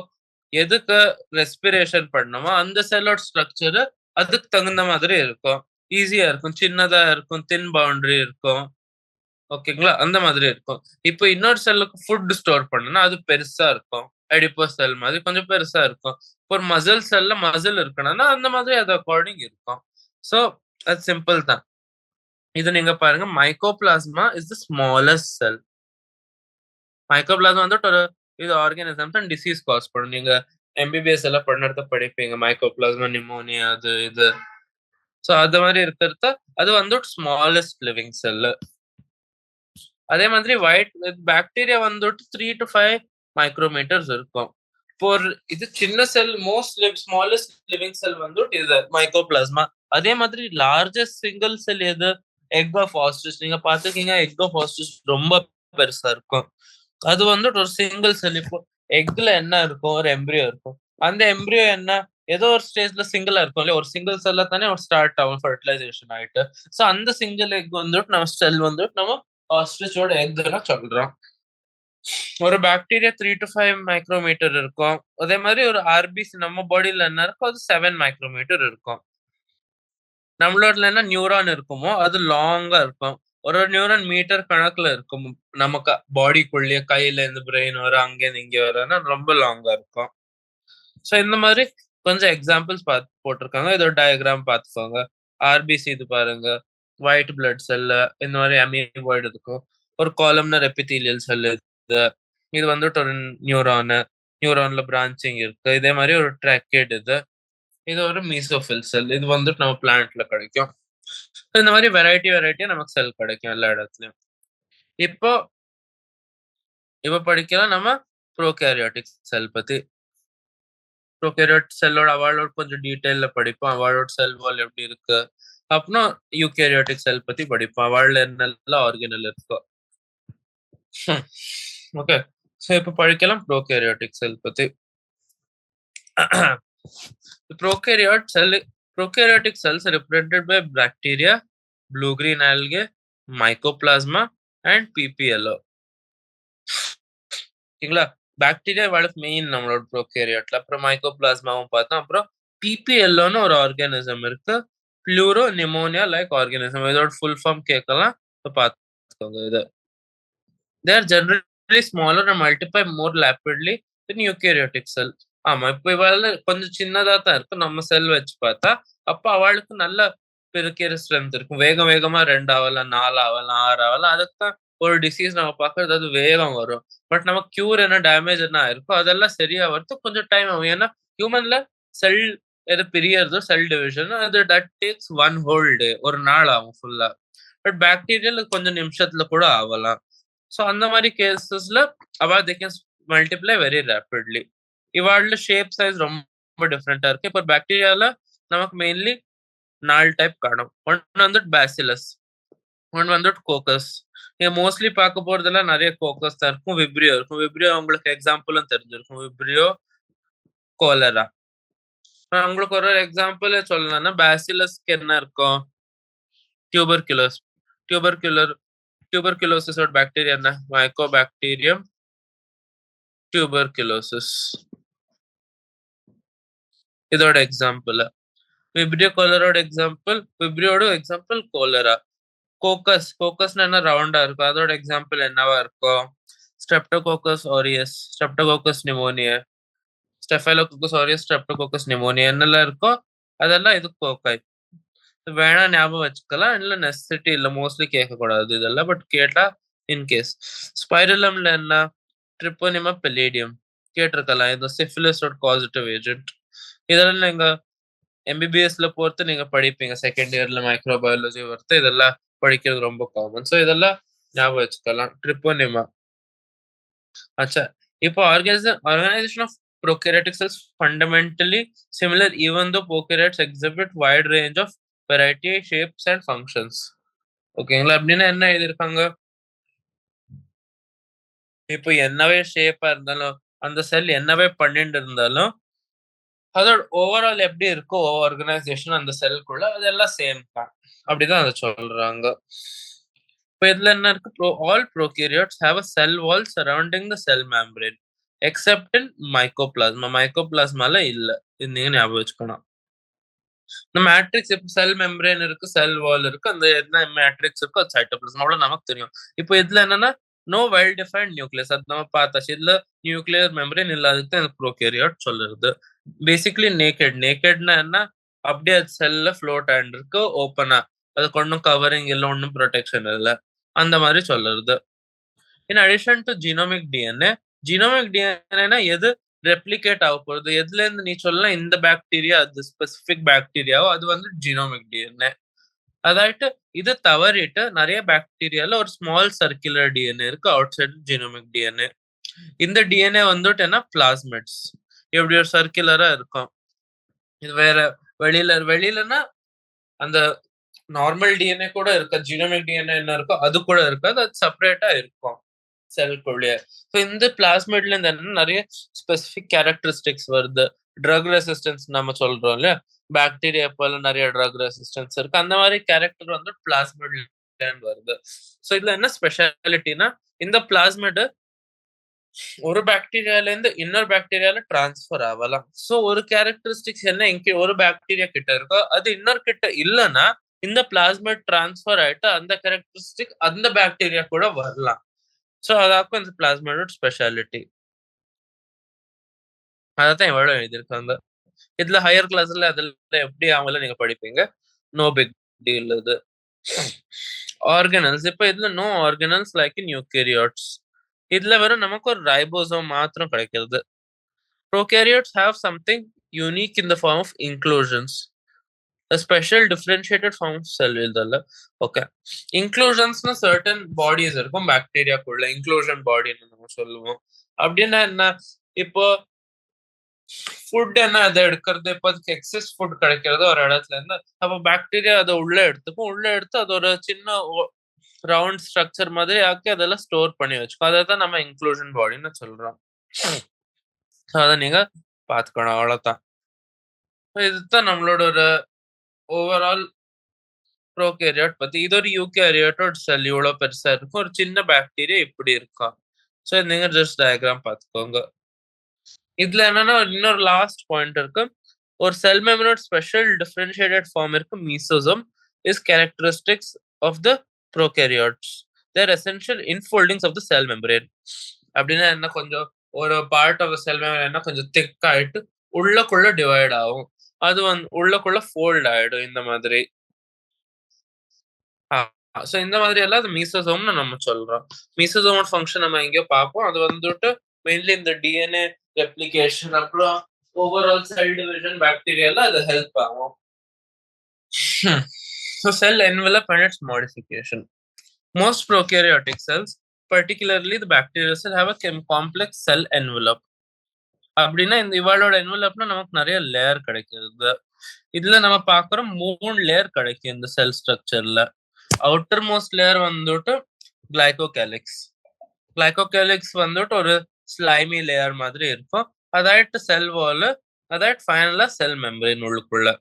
எதுக்கு ரெஸ்பிரேஷன் பண்ணணுமோ அந்த செல்லோட ஸ்ட்ரக்சர் அதுக்கு தகுந்த மாதிரி இருக்கும். ஈஸியா இருக்கும், சின்னதா இருக்கும், தின் பவுண்டரி இருக்கும். ஓகேங்களா, அந்த மாதிரி இருக்கும். இப்போ இன்னொரு செல்லுக்கு ஃபுட் ஸ்டோர் பண்ணணும்னா அது பெருசா இருக்கும். அடிப்போஸ் செல் மாதிரி கொஞ்சம் பெருசா இருக்கும். இப்போ ஒரு மசில் செல்ல மசில் இருக்கணும்னா அந்த மாதிரி அது அக்கார்டிங் இருக்கும். ஸோ அது சிம்பிள் தான். இது நீங்க பாருங்க, mycoplasma is the smallest sell. Mycoplasma வந்துட்டு ஒரு இது ஆர்கானிசம்ஸ் அண்ட் டிசீஸ் காஸ் பண்ணும். நீங்க எம்பிபிஎஸ் எல்லாம் பண்ணுறத படிப்பீங்க, மைக்கோபிளாஸ்மா நிமோனியா அது இது. ஸோ அது மாதிரி இருக்கிறது அது வந்துட்டு ஸ்மாலஸ்ட் லிவிங் செல். அதே மாதிரி ஒயிட் பாக்டீரியா வந்துட்டு 3 to 5 மைக்ரோமீட்டர்ஸ் இருக்கும். இப்போ இது சின்ன செல், ஸ்மாலஸ்ட் லிவிங் செல் வந்துட்டு இது மைக்கோபிளாஸ்மா. அதே மாதிரி லார்ஜஸ்ட் சிங்கிள் செல் எது? Egg of ostrich. நீங்க பாத்துக்கீங்க, எக் ஆஃப் ஆஸ்ட்ரிச் ரொம்ப பெருசா இருக்கும். அது வந்துட்டு ஒரு சிங்கிள் செல். இப்போ எக்ல என்ன இருக்கும்? ஒரு எம்ப்ரியோ இருக்கும். அந்த எம்ப்ரியோ என்ன ஏதோ ஒரு ஸ்டேஜ்ல சிங்கிளா இருக்கும் இல்லையா? ஒரு சிங்கிள் செல்ல தானே ஒரு ஸ்டார்ட் ஆகும் ஃபர்டிலைசேஷன் ஆயிட்டு. ஸோ அந்த சிங்கிள் எக் வந்துட்டு நம்ம செல் வந்துட்டு நம்ம ஆஸ்ட்ரிச்சோட எக்னா சொல்றோம். ஒரு பாக்டீரியா 3 to 5 மைக்ரோமீட்டர் இருக்கும். அதே மாதிரி ஒரு ஆர்பிசி நம்ம பாடியில என்ன இருக்கும்? அது 7 மைக்ரோமீட்டர் இருக்கும். நம்மளோட என்ன நியூரான் இருக்குமோ அது லாங்கா இருக்கும். ஒரு நியூரான் மீட்டர் கணக்குல இருக்கும். நமக்கு பாடிக்குள்ளேயே கையில இருந்து பிரெயின் வர, அங்கே இங்க வர ரொம்ப லாங்கா இருக்கும். ஸோ இந்த மாதிரி கொஞ்சம் எக்ஸாம்பிள்ஸ் பார்த்து போட்டிருக்காங்க. இதோட டயக்ராம் பார்த்துக்கோங்க. ஆர்பிசி இது பாருங்க, ஒயிட் பிளட் செல்லு, இந்த மாதிரி அமீபாய்டு இருக்கும். ஒரு காலம்னர் எபிதீலியல் செல் இது. இது வந்துட்டு ஒரு நியூரான்ல பிரான்ச்சிங் இருக்கு. இதே மாதிரி ஒரு ட்ராக்கேட் இது ஒரு மீசோஃபில் செல். இது வந்துட்டு நம்ம பிளான்ட்ல கிடைக்கும். இந்த மாதிரி வெரைட்டியா நமக்கு செல் கிடைக்கும் எல்லா இடத்துலயும். இப்போ இப்ப படிக்கலாம் நம்ம ப்ரோகாரியோட்டிக் செல் பத்தி. ப்ரோகாரியோட் செல்லோட அவளோட கொஞ்சம் டீடைல்ல படிப்போம். அவளோட செல் வால் எப்படி இருக்கு. அப்புறம் யூகேரியோட்டிக் செல் பத்தி படிப்போம். அவள்ல என்னெல்லாம் ஆர்கனல் இருக்கோ. ஓகே. சோ இப்ப படிக்கலாம் ப்ரோகாரியோட்டிக் செல் பத்தி. The prokaryotic cells are represented by bacteria, blue-green algae, mycoplasma, and PPLO. ஓகேங்களா? பாக்டீரியா வாழ்க்கை மெயின் நம்மளோட ப்ரோகேரியாட்ல. அப்புறம் மைக்கோபிளாஸ்மாவும் பார்த்தோம். அப்புறம் பிபிஎல்ஓன்னு ஒரு ஆர்கானிசம் இருக்கு. பிளூரோ நிமோனியா லைக் ஆர்கானிசம். இதோட ஃபுல் ஃபார்ம் கேட்கலாம். பார்த்துக்கோங்க இது. They are generally smaller and multiply more rapidly than eukaryotic cell. ஆமா, இப்ப இவாள கொஞ்சம் சின்னதா தான் இருக்கும். நம்ம செல் வச்சு பார்த்தா, அப்ப அவளுக்கு நல்ல பெருக்கிற ஸ்ட்ரென்த் இருக்கும். வேகம் வேகமா 2 ஆகலாம், 4 ஆகலாம், 6 ஆகலாம். அதுக்கு தான் ஒரு டிசீஸ் நம்ம பார்க்கறது அது வேகம் வரும். பட் நம்ம கியூர் என்ன டேமேஜ் என்ன ஆயிருக்கோ அதெல்லாம் சரியா வரதுக்கு கொஞ்சம் டைம் ஆகும். ஏன்னா ஹியூமன்ல செல் எது பிரியறதோ செல் டிவிஷன் அது தட் டேக்ஸ் 1 ஹோல் டே. ஒரு நாள் ஆகும் ஃபுல்லா. பட் பாக்டீரியல் கொஞ்சம் நிமிஷத்துல கூட ஆகலாம். ஸோ அந்த மாதிரி கேசஸ்ல they can multiply very rapidly. இவாழ்ல ஷேப் சைஸ் ரொம்ப டிஃப்ரெண்டா இருக்கு. இப்போ பாக்டீரியால நமக்கு மெயின்லி 4 டைப் காணும். ஒன்னு வந்துட்டு பேசிலஸ், ஒன்னு வந்துட்டு கோக்கஸ். நீங்க மோஸ்ட்லி பார்க்க போறதெல்லாம் நிறைய கோக்கஸ் தான் இருக்கும். விப்ரியோ இருக்கும். விப்ரியோ உங்களுக்கு எக்ஸாம்பிளும் தெரிஞ்சிருக்கும். Vibrio, cholera. உங்களுக்கு ஒரு எக்ஸாம்பிள் சொல்லணும்னா பேசிலஸ்க்கு என்ன இருக்கும்? டியூபர்குலோஸ். டியூபர்குலோசிஸோட பாக்டீரியா என்ன? Mycobacterium tuberculosis. இதோட எக்ஸாம்பிள். விப்ரியோ கோலரோட எக்ஸாம்பிள், விப்ரியோட எக்ஸாம்பிள் கோலரா. கோக்கஸ்னா என்ன? ரவுண்டா இருக்கும். அதோட எக்ஸாம்பிள் என்னவா இருக்கும்? Streptococcus aureus, streptococcus pneumoniae, staphylococcus aureus, streptococcus pneumoniae என்னெல்லாம் இருக்கோ அதெல்லாம் இது கோக்காய். வேணா ஞாபகம் வச்சுக்கலாம். இல்ல நெசசிட்டி இல்ல, மோஸ்ட்லி கேட்கக்கூடாது இதெல்லாம். பட் கேட்டா இன்கேஸ். ஸ்பைரலம்ல என்ன? ட்ரிப்போனிமா பெல்லேடியம் கேட்டிருக்கலாம். இது சிஃபிலிஸோட காசிட்டிவ் ஏஜென்ட். இதெல்லாம் நீங்க எம்பிபிஎஸ்ல பொறுத்து நீங்க படிப்பீங்க. செகண்ட் இயர்ல மைக்ரோபயாலஜி பொறுத்து இதெல்லாம் படிக்கிறது ரொம்ப காமன். ஸோ இதெல்லாம் ஞாபகம் வச்சுக்கலாம். ட்ரிப்போனிமா. அச்சா, இப்போ organisation of prokaryotic cells fundamentally similar even though prokaryotes exhibit wide range of variety, shapes and functions. ஓகேங்களா? அப்படின்னா என்ன எழுதியிருக்காங்க? இப்போ என்னவே ஷேப்பா இருந்தாலும் அந்த செல் என்னவே பண்ணிட்டு இருந்தாலும் அதோட ஓவரால் எப்படி இருக்கோ ஆர்கனைசேஷன் அந்த செல்குள்ள அதெல்லாம் சேம் தான். அப்படிதான் அதை சொல்றாங்க. இப்போ இதுல என்ன இருக்கு? All prokaryotes have a cell wall surrounding the cell membrane except in mycoplasma. மைக்கோபிளாஸ்மால இல்ல. இது நீங்க ஞாபகம் வச்சுக்கணும். இந்த மேட்ரிக்ஸ் இப்போ செல் மெம்பரேன் இருக்கு, செல் வால் இருக்கு. அந்த என்ன மேட்ரிக்ஸ் இருக்கோ அது சைட்டோபிளாசம். அவ்வளவு நமக்கு தெரியும். இப்போ இதுல என்னன்னா நோ வெல் டிஃபைன்ட் நியூக்ளியஸ். அது நம்ம பார்த்தாச்சு. இதுல நியூக்ளியர் மெம்பரேன் இல்லாதது எனக்கு ப்ரோகேரியோட் சொல்லுறது. பேசிக்கலி நேக்கட்னா என்ன? அப்படியே அது செல்ல ஃப்ளோட் ஆயிட்டு இருக்கு ஓப்பனா. அதுக்கு ஒன்றும் கவரிங் இல்லை, ஒன்றும் ப்ரொடெக்ஷன் இல்லை. அந்த மாதிரி சொல்லுறது. In addition to genomic DNA எது ரெப்ளிகேட் ஆக போகுது? எதுல இருந்து நீ சொல்லலாம் இந்த பாக்டீரியா அது ஸ்பெசிபிக் பாக்டீரியாவோ அது வந்து ஜீனோமிக் டிஎன்ஏ. அதாயிட்டு இது தவறிட்டு நிறைய பாக்டீரியால ஒரு ஸ்மால் சர்க்குலர் டிஎன்ஏ இருக்கு அவுட் சைட் ஜீனோமிக் டிஎன்ஏ. இந்த டிஎன்ஏ வந்துட்டு என்ன? பிளாஸ்மிட்ஸ். எப்படி ஒரு சர்க்குலரா இருக்கும். இது வேற வெளியிலன்னா அந்த நார்மல் டிஎன்ஏ கூட இருக்க, ஜீனோமிக் டிஎன்ஏ என்ன இருக்கோ அது கூட இருக்காது. அது செப்பரேட்டா இருக்கும் செல்குள்ளேயே. ஸோ இந்த பிளாஸ்மிட்ல இருந்து என்ன நிறைய ஸ்பெசிபிக் கேரக்டரிஸ்டிக்ஸ் வருது. ட்ரக் ரெசிஸ்டன்ஸ் நம்ம சொல்றோம் இல்லையா? பாக்டீரியா போல நிறைய ட்ரக் ரெசிஸ்டன்ஸ் இருக்கு. அந்த மாதிரி கேரக்டர் வந்து பிளாஸ்மிட்ல வருது. ஸோ இதுல என்ன ஸ்பெஷாலிட்டினா இந்த பிளாஸ்மிட் ஒரு பாக்டீரியால இருந்து இன்னொரு பாக்டீரியால டிரான்ஸ்ஃபர் ஆகலாம். ஸோ ஒரு கேரக்டரிஸ்டிக்ஸ் என்ன இங்க ஒரு பாக்டீரியா கிட்ட இருக்கோ அது இன்னொரு கிட்ட இல்லைன்னா இந்த பிளாஸ்மிட் டிரான்ஸ்ஃபர் ஆயிட்டு அந்த கேரக்டரிஸ்டிக் அந்த பாக்டீரியா கூட வரலாம். ஸோ அதாக்கும் இந்த பிளாஸ்மிடோட ஸ்பெஷாலிட்டி. அதான் எவ்வளவு எழுதியிருக்காங்க. இதுல ஹையர் கிளாஸ்ல அதுல எப்படி ஆகல நீங்க படிப்பீங்க. நோ பிக் டீல் இது. ஆர்கனல்ஸ். இப்போ இதுல no organelles like in eukaryotes. இதுல வெறும் நமக்கு ஒரு ரைபோசோம் மாத்திரம் கிடைக்கிறது. Prokaryotes have something unique in the form of inclusions. Special differentiated form cell இதெல்லாம் ஓகே. இன்க்ளூஷன்ஸ்னு சர்டன் பாடிஸ் இருக்கும் பாக்டீரியாக்குள்ள, இன்க்ளூஷன் பாடின்னு நம்ம சொல்லுவோம். அப்படின்னா என்ன, இப்போ ஃபுட் என்ன அதை எடுக்கிறது, இப்போ அதுக்கு எக்ஸஸ் ஃபுட் கிடைக்கிறது ஒரு இடத்துல இருந்து, அப்போ பாக்டீரியா அதை உள்ள எடுத்துக்கும், உள்ள எடுத்து அது ஒரு சின்ன ரவுண்ட் ஸ்ட்ரக்சர் மாதிரி ஆக்கி அதெல்லாம் ஸ்டோர் பண்ணி வச்சுக்கோ. அதை தான் நம்ம இன்க்ளூஷன் பாடின்னு சொல்றோம். அதை நீங்க பாத்துக்கணும், அவ்வளவுதான். இதுதான் நம்மளோட ஒரு ஓவரால் ப்ரோகேரியாட் பத்தி. இது ஒரு யூகேரியாட்டோட செல் இவ்வளவு பெருசா இருக்கும், ஒரு சின்ன பாக்டீரியா இப்படி இருக்கும். ஸோ நீங்க ஜஸ்ட் டயக்ராம் பார்த்துக்கோங்க. இதுல என்னன்னா இன்னொரு லாஸ்ட் பாயிண்ட் இருக்கு. ஒரு செல் மெம்பரோட ஸ்பெஷல் டிஃபரன்ஷியேட்டட் ஃபார்ம் இருக்கு, mesosome is characteristics of the prokaryotes. Their essential infoldings of the cell membrane. அப்படின்னா என்ன, கொஞ்சம் ஒரு பார்ட் ஆஃப் செல் மெம்பரேன் என்ன கொஞ்சம் திக் ஆயிட்டு உள்ளக்குள்ள டிவைட் ஆகும், அது உள்ளக்குள்ள ஃபோல்ட் ஆயிடும் இந்த மாதிரி. சோ இந்த மாதிரி எல்லாம் அது மீசோசோம்னு நம்ம சொல்றோம். மீசோசோமோட ஃபங்க்ஷன் நம்ம எங்கேயோ பார்ப்போம். அது வந்துட்டு மெயின்லி இந்த டிஎன்ஏ ரெப்ளிகேஷன், அப்புறம் ஓவரால் செல் டிவிஷன், பாக்டீரியால அது ஹெல்ப் ஆகும். So cell envelope and its modification. Most prokaryotic cells, particularly the bacterial cell, have a complex cell envelope. அப்படின்னா இந்த இவாளோட என்வலப்னா நமக்கு நிறைய லேயர் கிடைக்கிறது. இதுல நம்ம பாக்குறோம் 3 லேயர் கிடைக்கும் இந்த செல் ஸ்ட்ரக்சர்ல. அவுட்டர் மோஸ்ட் லேயர் வந்துட்டு கிளைகோகேலிக்ஸ். கிளைகோகேலிக்ஸ் வந்துட்டு ஒரு ஸ்லைமி லேயர் மாதிரி இருக்கும். அதாயிட்டு செல் வால், அதாயிட்டு ஃபைனலா செல் மெம்பரேன் உள்ளுக்குள்ள.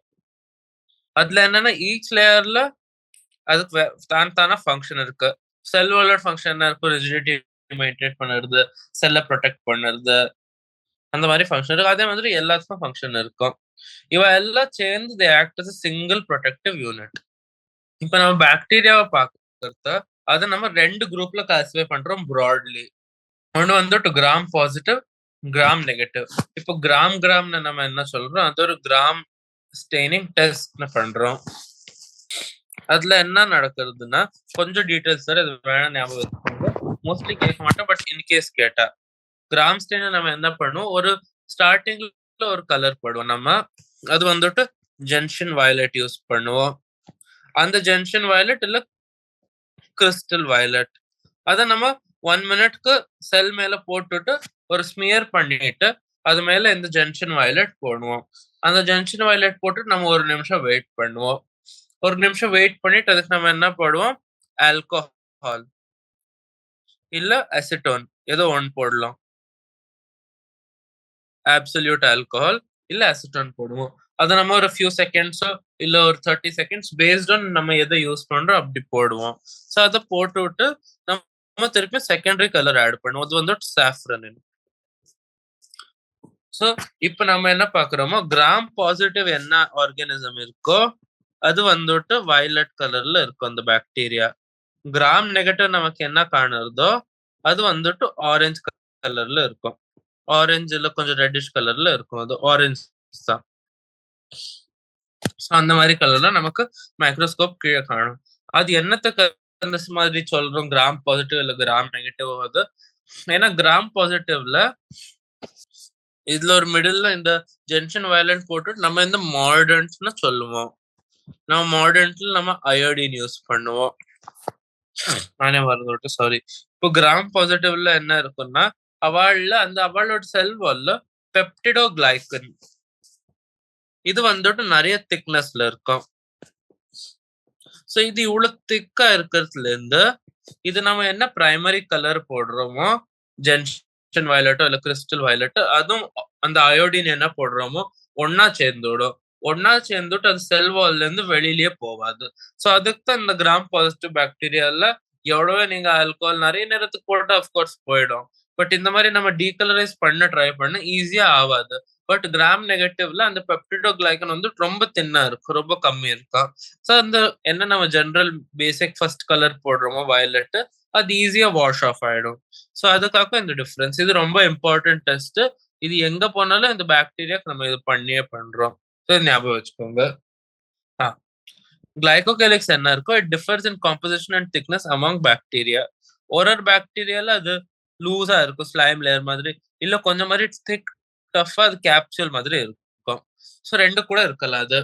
அதுல என்னன்னா ஈச் லேயர்ல அதுக்கு தான ஃபங்க்ஷன் இருக்கு. செல் வாலோட ஃபங்க்ஷன் என்ன இருக்கும், ரிஜிடிட்டி மெயின்டைன் பண்ணுறது, செல்லை ப்ரொடெக்ட் பண்ணுறது, அந்த மாதிரி ஃபங்க்ஷன் இருக்கு. அதே மாதிரி எல்லாத்துக்கும் ஃபங்க்ஷன் இருக்கும். இவ எல்லாம் சேர்ந்து they act as single protective unit. இப்ப நம்ம பாக்டீரியாவை பார்க்கறத அதை நம்ம 2 குரூப்ல கிளாசிஃபை பண்றோம் ப்ராட்லி. ஒன்று வந்துட்டு கிராம் பாசிட்டிவ், கிராம் நெகட்டிவ். இப்போ கிராம்னு நம்ம என்ன சொல்றோம், அது ஒரு கிராம் ஸ்டெய்னிங் டெஸ்ட் பண்றோம். அதுல என்ன நடக்கிறதுன்னா கொஞ்சம் டீடைல்ஸ் சார், அது வேணா ஞாபகம் வச்சுக்கோங்க. மோஸ்ட்லி கேட்க மாட்டோம், பட் இன்கேஸ் கேட்டா கிராம் ஸ்டெயினை நம்ம என்ன பண்ணுவோம், ஒரு ஸ்டார்டிங்ல ஒரு கலர் போடுவோம் நம்ம. அது வந்துட்டு ஜென்ஷன் வயலட் யூஸ் பண்ணுவோம். அந்த ஜென்ஷன் வயலட் இல்ல கிறிஸ்டல் வயலட், அதை நம்ம 1 மினிட்க்கு செல் மேல போட்டுட்டு ஒரு ஸ்மியர் பண்ணிட்டு அது மேல இந்த ஜென்ஷன் வயலட் போடுவோம். அந்த ஜென்ஷன் வயலட் போட்டு நம்ம 1 நிமிஷம் வெயிட் பண்ணுவோம். 1 நிமிஷம் வெயிட் பண்ணிட்டு அதுக்கு நம்ம என்ன போடுவோம், ஆல்கோஹால் இல்ல அசிட்டோன், ஏதோ ஒன்று போடலாம். அப்சல்யூட் ஆல்கோஹால் இல்ல அசிட்டோன் போடுவோம். அதை நம்ம ஒரு ஃபியூ செகண்ட்ஸோ இல்ல ஒரு 30 செகண்ட்ஸ் பேஸ்ட் ஆன் நம்ம எதை யூஸ் பண்றோம் அப்படி போடுவோம். ஸோ அதை போட்டு விட்டு நம்ம திருப்பி செகண்டரி கலர் ஆட் பண்ணுவோம். அது வந்துட்டு சாஃப்ரன். ஸோ இப்போ நம்ம என்ன பாக்குறோமோ, கிராம் பாசிட்டிவ் என்ன ஆர்கானிசம் இருக்கோ அது வந்துட்டு வயலட் கலர்ல இருக்கும் அந்த பாக்டீரியா. கிராம் நெகட்டிவ் நமக்கு என்ன காணுறதோ அது வந்துட்டு ஆரஞ்சு கலர்ல இருக்கும். ஆரஞ்சுல கொஞ்சம் ரெட்டிஷ் கலர்ல இருக்கும், அது ஆரஞ்சு தான். அந்த மாதிரி கலர்ல நமக்கு மைக்ரோஸ்கோப் கீழே காணும். அது என்னத்துக்கு அந்த மாதிரி சொல்றோம் கிராம் பாசிட்டிவ் இல்ல கிராம் நெகட்டிவ்? அது ஏன்னா கிராம் பாசிட்டிவ்ல இதுல ஒரு மிடில்ல இந்த ஜென்ஷன் வயலண்ட் போட்டு நம்ம இந்த மாடர்ன்ஸ்னு சொல்லுவோம். நம்ம மாடர்ன்ஸ்ல நம்ம அயோடின் யூஸ் பண்ணுவோம். நானே மறந்துட்டு சாரி. இப்போ கிராம் பாசிட்டிவ்ல என்ன இருக்குன்னா அவளோட செல் வால்ல பெப்டிடோகிளைகன் இது வந்துட்டு நிறைய திக்னஸ்ல இருக்கும். ஸோ இது இவ்வளவு திக்கா இருக்கிறதுல இருந்து இது நம்ம என்ன பிரைமரி கலர் போடுறோமோ, ஜென்ஷன் வயலட்டோ இல்ல கிறிஸ்டல் வயலட்டோ, அதுவும் அந்த அயோடின் என்ன போடுறோமோ ஒன்னா சேர்ந்துடும். ஒன்னா சேர்ந்துட்டு அது செல் வால்ல இருந்து வெளியிலேயே போவாது. ஸோ அதுக்கு தான் இந்த கிராம் பாசிட்டிவ் பாக்டீரியால எவ்வளவோ நீங்க ஆல்கோஹால் நிறைய நேரத்துக்கு போட்டு அஃப்கோர்ஸ் போயிடும். பட் இந்த மாதிரி நம்ம டீகலரைஸ் பண்ண ட்ரை பண்ண ஈஸியா ஆகாது. பட் கிராம் நெகட்டிவ்ல அந்த பெப்டிடோகிளைகன் வந்து ரொம்ப தின்னா இருக்கும், ரொம்ப கம்மி இருக்கும். ஸோ அந்த என்ன நம்ம ஜென்ரல் பேசிக் ஃபர்ஸ்ட் கலர் போடுறோமோ வயலட், அது ஈஸியா வாஷ் ஆஃப் ஆயிடும். ஸோ அதுக்காக இந்த டிஃபரன்ஸ். இது ரொம்ப இம்பார்ட்டன்ட் டெஸ்ட். இது எங்க போனாலும் இந்த பாக்டீரியாக்கு நம்ம இது பண்ணியே பண்றோம். ஸோ ஞாபகம் வச்சுக்கோங்க. கிளைகோகேலிக்ஸ் என்ன இருக்கோ it differs in composition and thickness among bacteria. ஒரு பாக்டீரியால அது லூஸா இருக்கும், ஸ்லைம் லேயர் மாதிரி, இல்ல கொஞ்சம் மாதிரி திக் டஃபா அது கேப்சூல் மாதிரி இருக்கும். ஸோ 2 கூட இருக்கலாம் அது.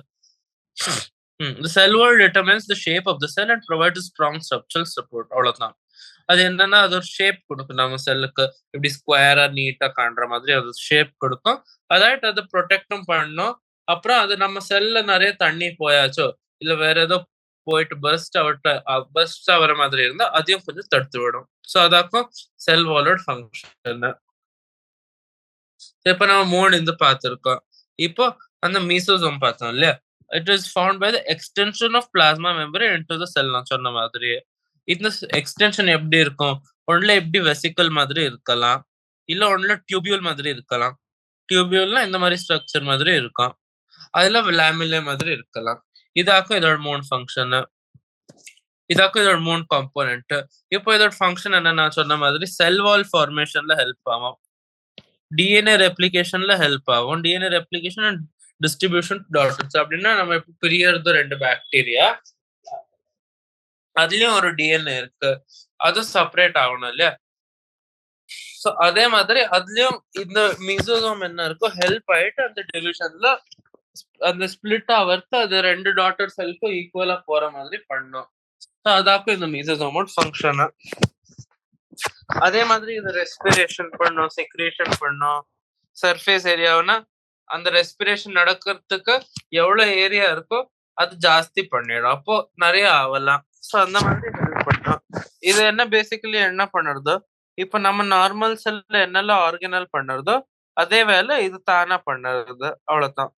The cell wall determines the shape of the cell and provides a strong structural support. அவ்வளவுதான். அது என்னன்னா அது ஒரு ஷேப் கொடுக்கும் நம்ம செல்லுக்கு. இப்படி ஸ்கொயரா நீட்டா காண்ற மாதிரி அது ஷேப் கொடுக்கும். அதாയിട്ട് அது ப்ரொடெக்டும் பண்ணும். அப்புறம் அது நம்ம செல்ல நிறைய தண்ணி போயாச்சோ இல்ல வேற ஏதோ போயிட்டு பர்ஸ்ட் ஆகிற மாதிரி இருந்தா அதையும் கொஞ்சம் தடுத்து விடும். ஸோ அதாக்கும் செல் வாலோட ஃபங்க்ஷன். இப்ப நம்ம 3 இது பார்த்திருக்கோம். இப்போ அந்த மீசோசோம் பார்த்தோம் இல்லையா? It is found by the extension of plasma membrane into the cell. நான் சொன்ன மாதிரியே இந்த எக்ஸ்டென்ஷன் எப்படி இருக்கும்? ஒண்ணுல எப்படி வெசிக்கல் மாதிரி இருக்கலாம், இல்ல ஒண்ணுல டியூபியூல் மாதிரி இருக்கலாம். டியூபியூல்னா இந்த மாதிரி ஸ்ட்ரக்சர் மாதிரி இருக்கும். அதுல லாமிலே மாதிரி இருக்கலாம். இதாக்கும் இதோட 3 ஃபங்க்ஷன். இதாக்கும் இதோட 3 காம்போனன்ட். இப்போ இதோட ஃபங்க்ஷன் என்ன? நான் சொன்ன மாதிரி செல் வால் ஃபார்மேஷன்ல ஹெல்ப் ஆகும். டிஎன்ஏ ரெப்ளிகேஷன்ல ஹெல்ப் ஆகும். DNA replication and distribution daughters. அப்படின்னா நம்ம இப்போ பிரியறது 2 பாக்டீரியா, அதுலயும் ஒரு டிஎன்ஏ இருக்கு, அது செப்பரேட் ஆகணும் இல்லையா? ஸோ அதே மாதிரி அதுலயும் இந்த மீசோசோம் என்ன இருக்கும் ஹெல்ப் ஆயிட்டு அந்த டிவிஷன்ல அந்த ஸ்பிளிட் ஆவறது அது 2 டாட்டர் செல்க்கும் ஈக்குவலா போற மாதிரி பண்ணும். ஸோ அதாக்கும் இந்த மீசோசோமோட ஃபங்க்ஷன். அதே மாதிரி இது ரெஸ்பிரேஷன் பண்ணும், செக்ரேஷன் பண்ணும். சர்ஃபேஸ் ஏரியாவுனா அந்த ரெஸ்பிரேஷன் நடக்கிறதுக்கு எவ்வளவு ஏரியா இருக்கோ அது ஜாஸ்தி பண்ணிடும். அப்போ நிறைய ஆகலாம். ஸோ அந்த மாதிரி ஹெல்ப் பண்ணும். இது என்ன பேசிக்கலி என்ன பண்ணுறதோ இப்போ நம்ம நார்மல் செல்ல என்னெல்லாம் ஆர்கனல் பண்ணுறதோ அதே வேலை இது தானா பண்ணுறது. அவ்வளவுதான்.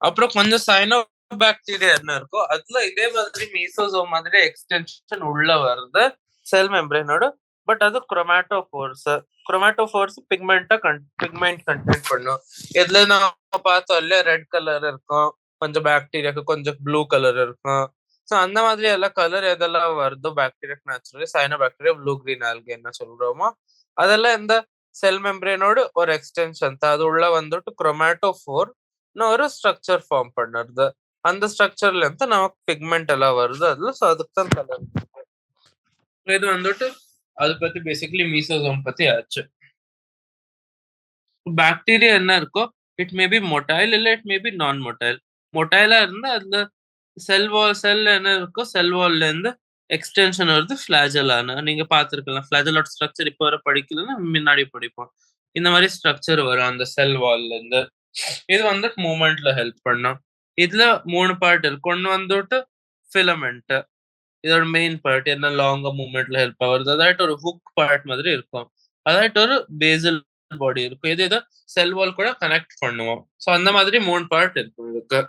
அப்புறம் கொஞ்சம் சைனோ பாக்டீரியா என்ன இருக்கோ அதுல இதே மாதிரி மீசோசோம் மாதிரி எக்ஸ்டென்ஷன் உள்ள வருது செல் மெம்பரேனோட. பட் அது குரோமாட்டோஃபோர்ஸ். குரோமாட்டோஃபோர்ஸ் பிக்மெண்ட் கண்டென்ட் பண்ணும். இதுல நம்ம பார்த்தோம் இல்லையா, ரெட் கலர் இருக்கும், கொஞ்சம் பாக்டீரியாக்கு கொஞ்சம் ப்ளூ கலர் இருக்கும். ஸோ அந்த மாதிரி எல்லாம் கலர் எதெல்லாம் வருதோ பாக்டீரியாக்கு naturally cyanobacteria, blue green algae என்ன சொல்றோமோ அதெல்லாம் இந்த செல் மெம்பரேனோட ஒரு எக்ஸ்டென்ஷன் தான். அது உள்ள வந்துட்டு குரோமாட்டோஃபோர் ஒரு ஸ்ட்ரக்சர் ஃபார்ம் பண்ணுறது. அந்த ஸ்ட்ரக்சர்ல இருந்து நமக்கு பிக்மெண்ட் எல்லாம் வருது அதுல. ஸோ அதுக்கு தான் கலர். இது வந்துட்டு அது பத்தி பேசிக்கலி மீசோசோம் பத்தி ஆச்சு. பாக்டீரியா என்ன இருக்கோ இட் மே பி மொட்டைல் இல்ல it may be non motile. மொட்டைலா இருந்தா அதுல செல் என்ன இருக்கோ செல் வால்ல இருந்து எக்ஸ்டென்ஷன் வருது ஃபிளாஜெல்லான்னு. நீங்க பார்த்துருக்கலாம் ஃபிளாஜெல்லோட ஸ்ட்ரக்சர் இப்போ வர படிக்கலன்னா முன்னாடி படிப்போம். இந்த மாதிரி ஸ்ட்ரக்சர் வரும் அந்த செல் வால்ல இருந்து. இது வந்துட்டு மூவ்மெண்ட்ல ஹெல்ப் பண்ணும். இதுல 3 பார்ட் இருக்கு. ஒன்னு வந்துட்டு ஃபிலமெண்ட், இதோட மெயின் பார்ட் என்ன லாங்கா மூவ்மெண்ட்ல ஹெல்ப் ஆகுது. அதாയിട്ട് ஒரு ஹுக் பார்ட் மாதிரி இருக்கும். அதாയിട്ട് ஒரு பேசல் பாடி இருக்கும். இது செல் வால் கூட கனெக்ட் பண்ணுவோம். ஸோ அந்த மாதிரி 3 பார்ட் இருக்கும் இதுக்கு.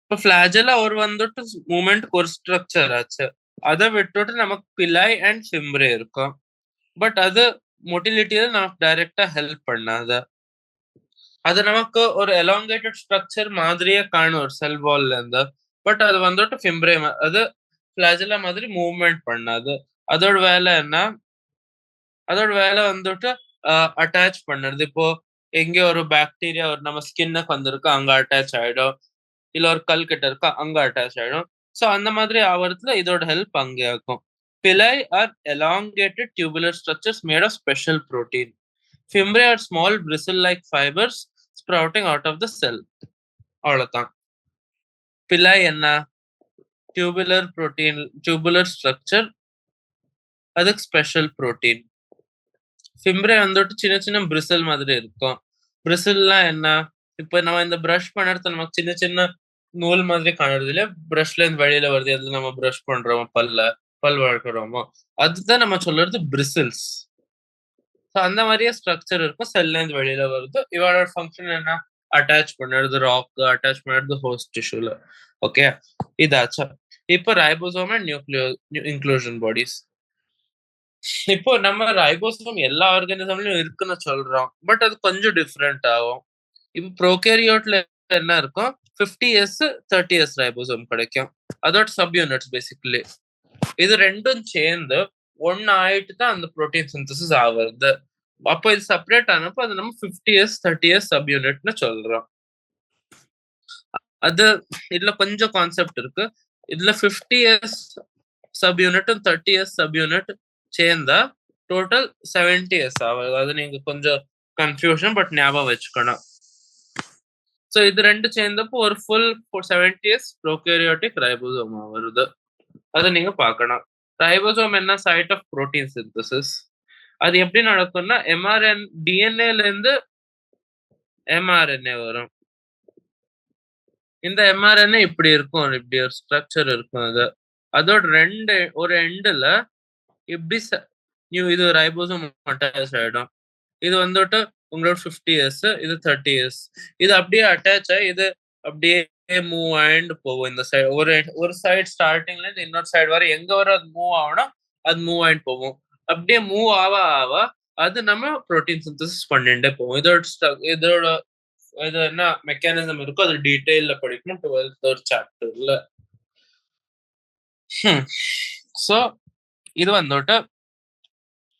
இப்போ ஃபிளாஜெல்லா ஒரு வந்துட்டு மூவ்மெண்ட்க்கு ஒரு ஸ்ட்ரக்சர் ஆச்சு. அதை விட்டுட்டு நமக்கு பிலாய் அண்ட் ஃபிம்ப்ரே இருக்கும். பட் அது மொட்டிலிட்டியில நமக்கு டைரக்டா ஹெல்ப் பண்ணாது. அது நமக்கு ஒரு எலாங்கேட்டட் ஸ்ட்ரக்சர் மாதிரியே காணும் ஒரு செல் வால்ல இருந்து. பட் அது வந்துட்டு ஃபிம்ப்ரே அது ஃபிளாஜெல்லா மாதிரி மூவ்மெண்ட் பண்ணாது. அதோட வேலை என்ன? அதோட வேலை வந்துட்டு அட்டாச் பண்ணுறது. இப்போ எங்கே ஒரு பாக்டீரியா ஒரு நம்ம ஸ்கின்னுக்கு வந்திருக்கு அங்க அட்டாச் ஆயிடும், இல்ல ஒரு கல் கிட்ட இருக்கா அங்க அட்டாச் ஆயிடும். ஸோ அந்த மாதிரி ஆவறதுல இதோட ஹெல்ப் அங்கே ஆகும். Pili are elongated tubular structures made of special protein. Fimbriae are small bristle-like fibers sprouting out of the cell. அவ்வளவுதான். Pili என்ன? Tubular protein, tubular structure, அதுக்கு ஸ்பெஷல் புரோட்டீன். ஃபிம்ப்ரே வந்துட்டு சின்ன சின்ன பிரிசல் மாதிரி இருக்கும். பிரிசல்லாம் என்ன? இப்போ நம்ம இந்த பிரஷ் பண்ணுறது நமக்கு சின்ன சின்ன நூல் மாதிரி காணுறது இல்லையா? பிரஷ்ல இருந்து வெளியில வருது, அதுல நம்ம பிரஷ் பண்றோமோ பல் வளர்க்குறோமோ அதுதான் நம்ம சொல்றது பிரிசில்ஸ். ஸோ அந்த மாதிரியே ஸ்ட்ரக்சர் இருக்கும். செல்ல இருந்து வெளியில வருது. இவரோட ஃபங்க்ஷன் என்ன? அட்டாச் பண்ணுறது ராக், அட்டாச் பண்ணுறது ஹோஸ்ட் டிஷ்யூல. ஓகே, இதாச்சா. இப்போ ரைபோசோம் அண்ட் இன்க்ளூஷன் பாடிஸ். இப்போ நம்ம ரைபோசோம் எல்லா ஆர்கானிசம்லயும் இருக்குன்னு சொல்றோம். பட் அது கொஞ்சம் டிஃப்ரெண்ட் ஆகும். இப்போ ப்ரோகேரியோட்ல என்ன இருக்கும்? 50s 30s ரைபோசோம் கிடைக்கும். அதோட சப் யூனிட்ஸ் பேசிக்கலி. இது ரெண்டும் சேர்ந்து ஒன்னு ஆயிட்டு தான் அந்த புரோட்டீன் சிந்தசிஸ் ஆகுது. அப்போ இது செப்பரேட் ஆனப்போ அது நம்ம 50s 30s சப் யூனிட்னு சொல்றோம். அது இதுல கொஞ்சம் கான்செப்ட் இருக்கு. இதுல 50s சப் யூனிட்டும் 30s சப் யூனிட் சேர்ந்தா டோட்டல் 70s ஆகுது. அது நீங்க கொஞ்சம் கன்ஃபியூஷன், பட் ஞாபகம் வச்சுக்கணும். ஸோ இது 2 சேர்ந்தப்போ ஒரு ஃபுல் 70s ப்ரோகாரியோட்டிக் ரைபோசோமா வருது. அத நீங்க பார்க்கணும். ரைபோசோம் என்ன? Site of protein synthesis. அது எப்படி நடக்கும்னா, டிஎன்ஏல இருந்து எம்ஆர்என்ஏ வரும். இந்த எம்ஆர்என்ஏ இப்படி இருக்கும். இப்படி ஒரு ஸ்ட்ரக்சர் இருக்கும் அது. அதோட ஒரு எண்டுல இப்படி இது ரைபோசோம் அட்டாச் ஆயிடும். இது வந்துட்டு உங்களோட 50 இயர்ஸ், இது 30 இயர்ஸ். இது அப்படியே அட்டாச் ஆகி இது அப்படியே மூவ் ஆயிட்டு போகும். இந்த சைடு ஒரு சைடு ஸ்டார்டிங்ல இருந்து இன்னொரு சைடு வரை எங்க வர அது மூவ் ஆகணும், அது மூவ் ஆயிட்டு போகும். அப்படியே மூவ் ஆவ அது நம்ம புரோட்டீன் சிந்தசிஸ் பண்ணிட்டே போகும். இதோட இது என்ன மெக்கானிசம் இருக்கோ அது டீடைல்ல படிக்கணும் 12th ஒரு சாப்டர்ல. சோ இது வந்துட்டு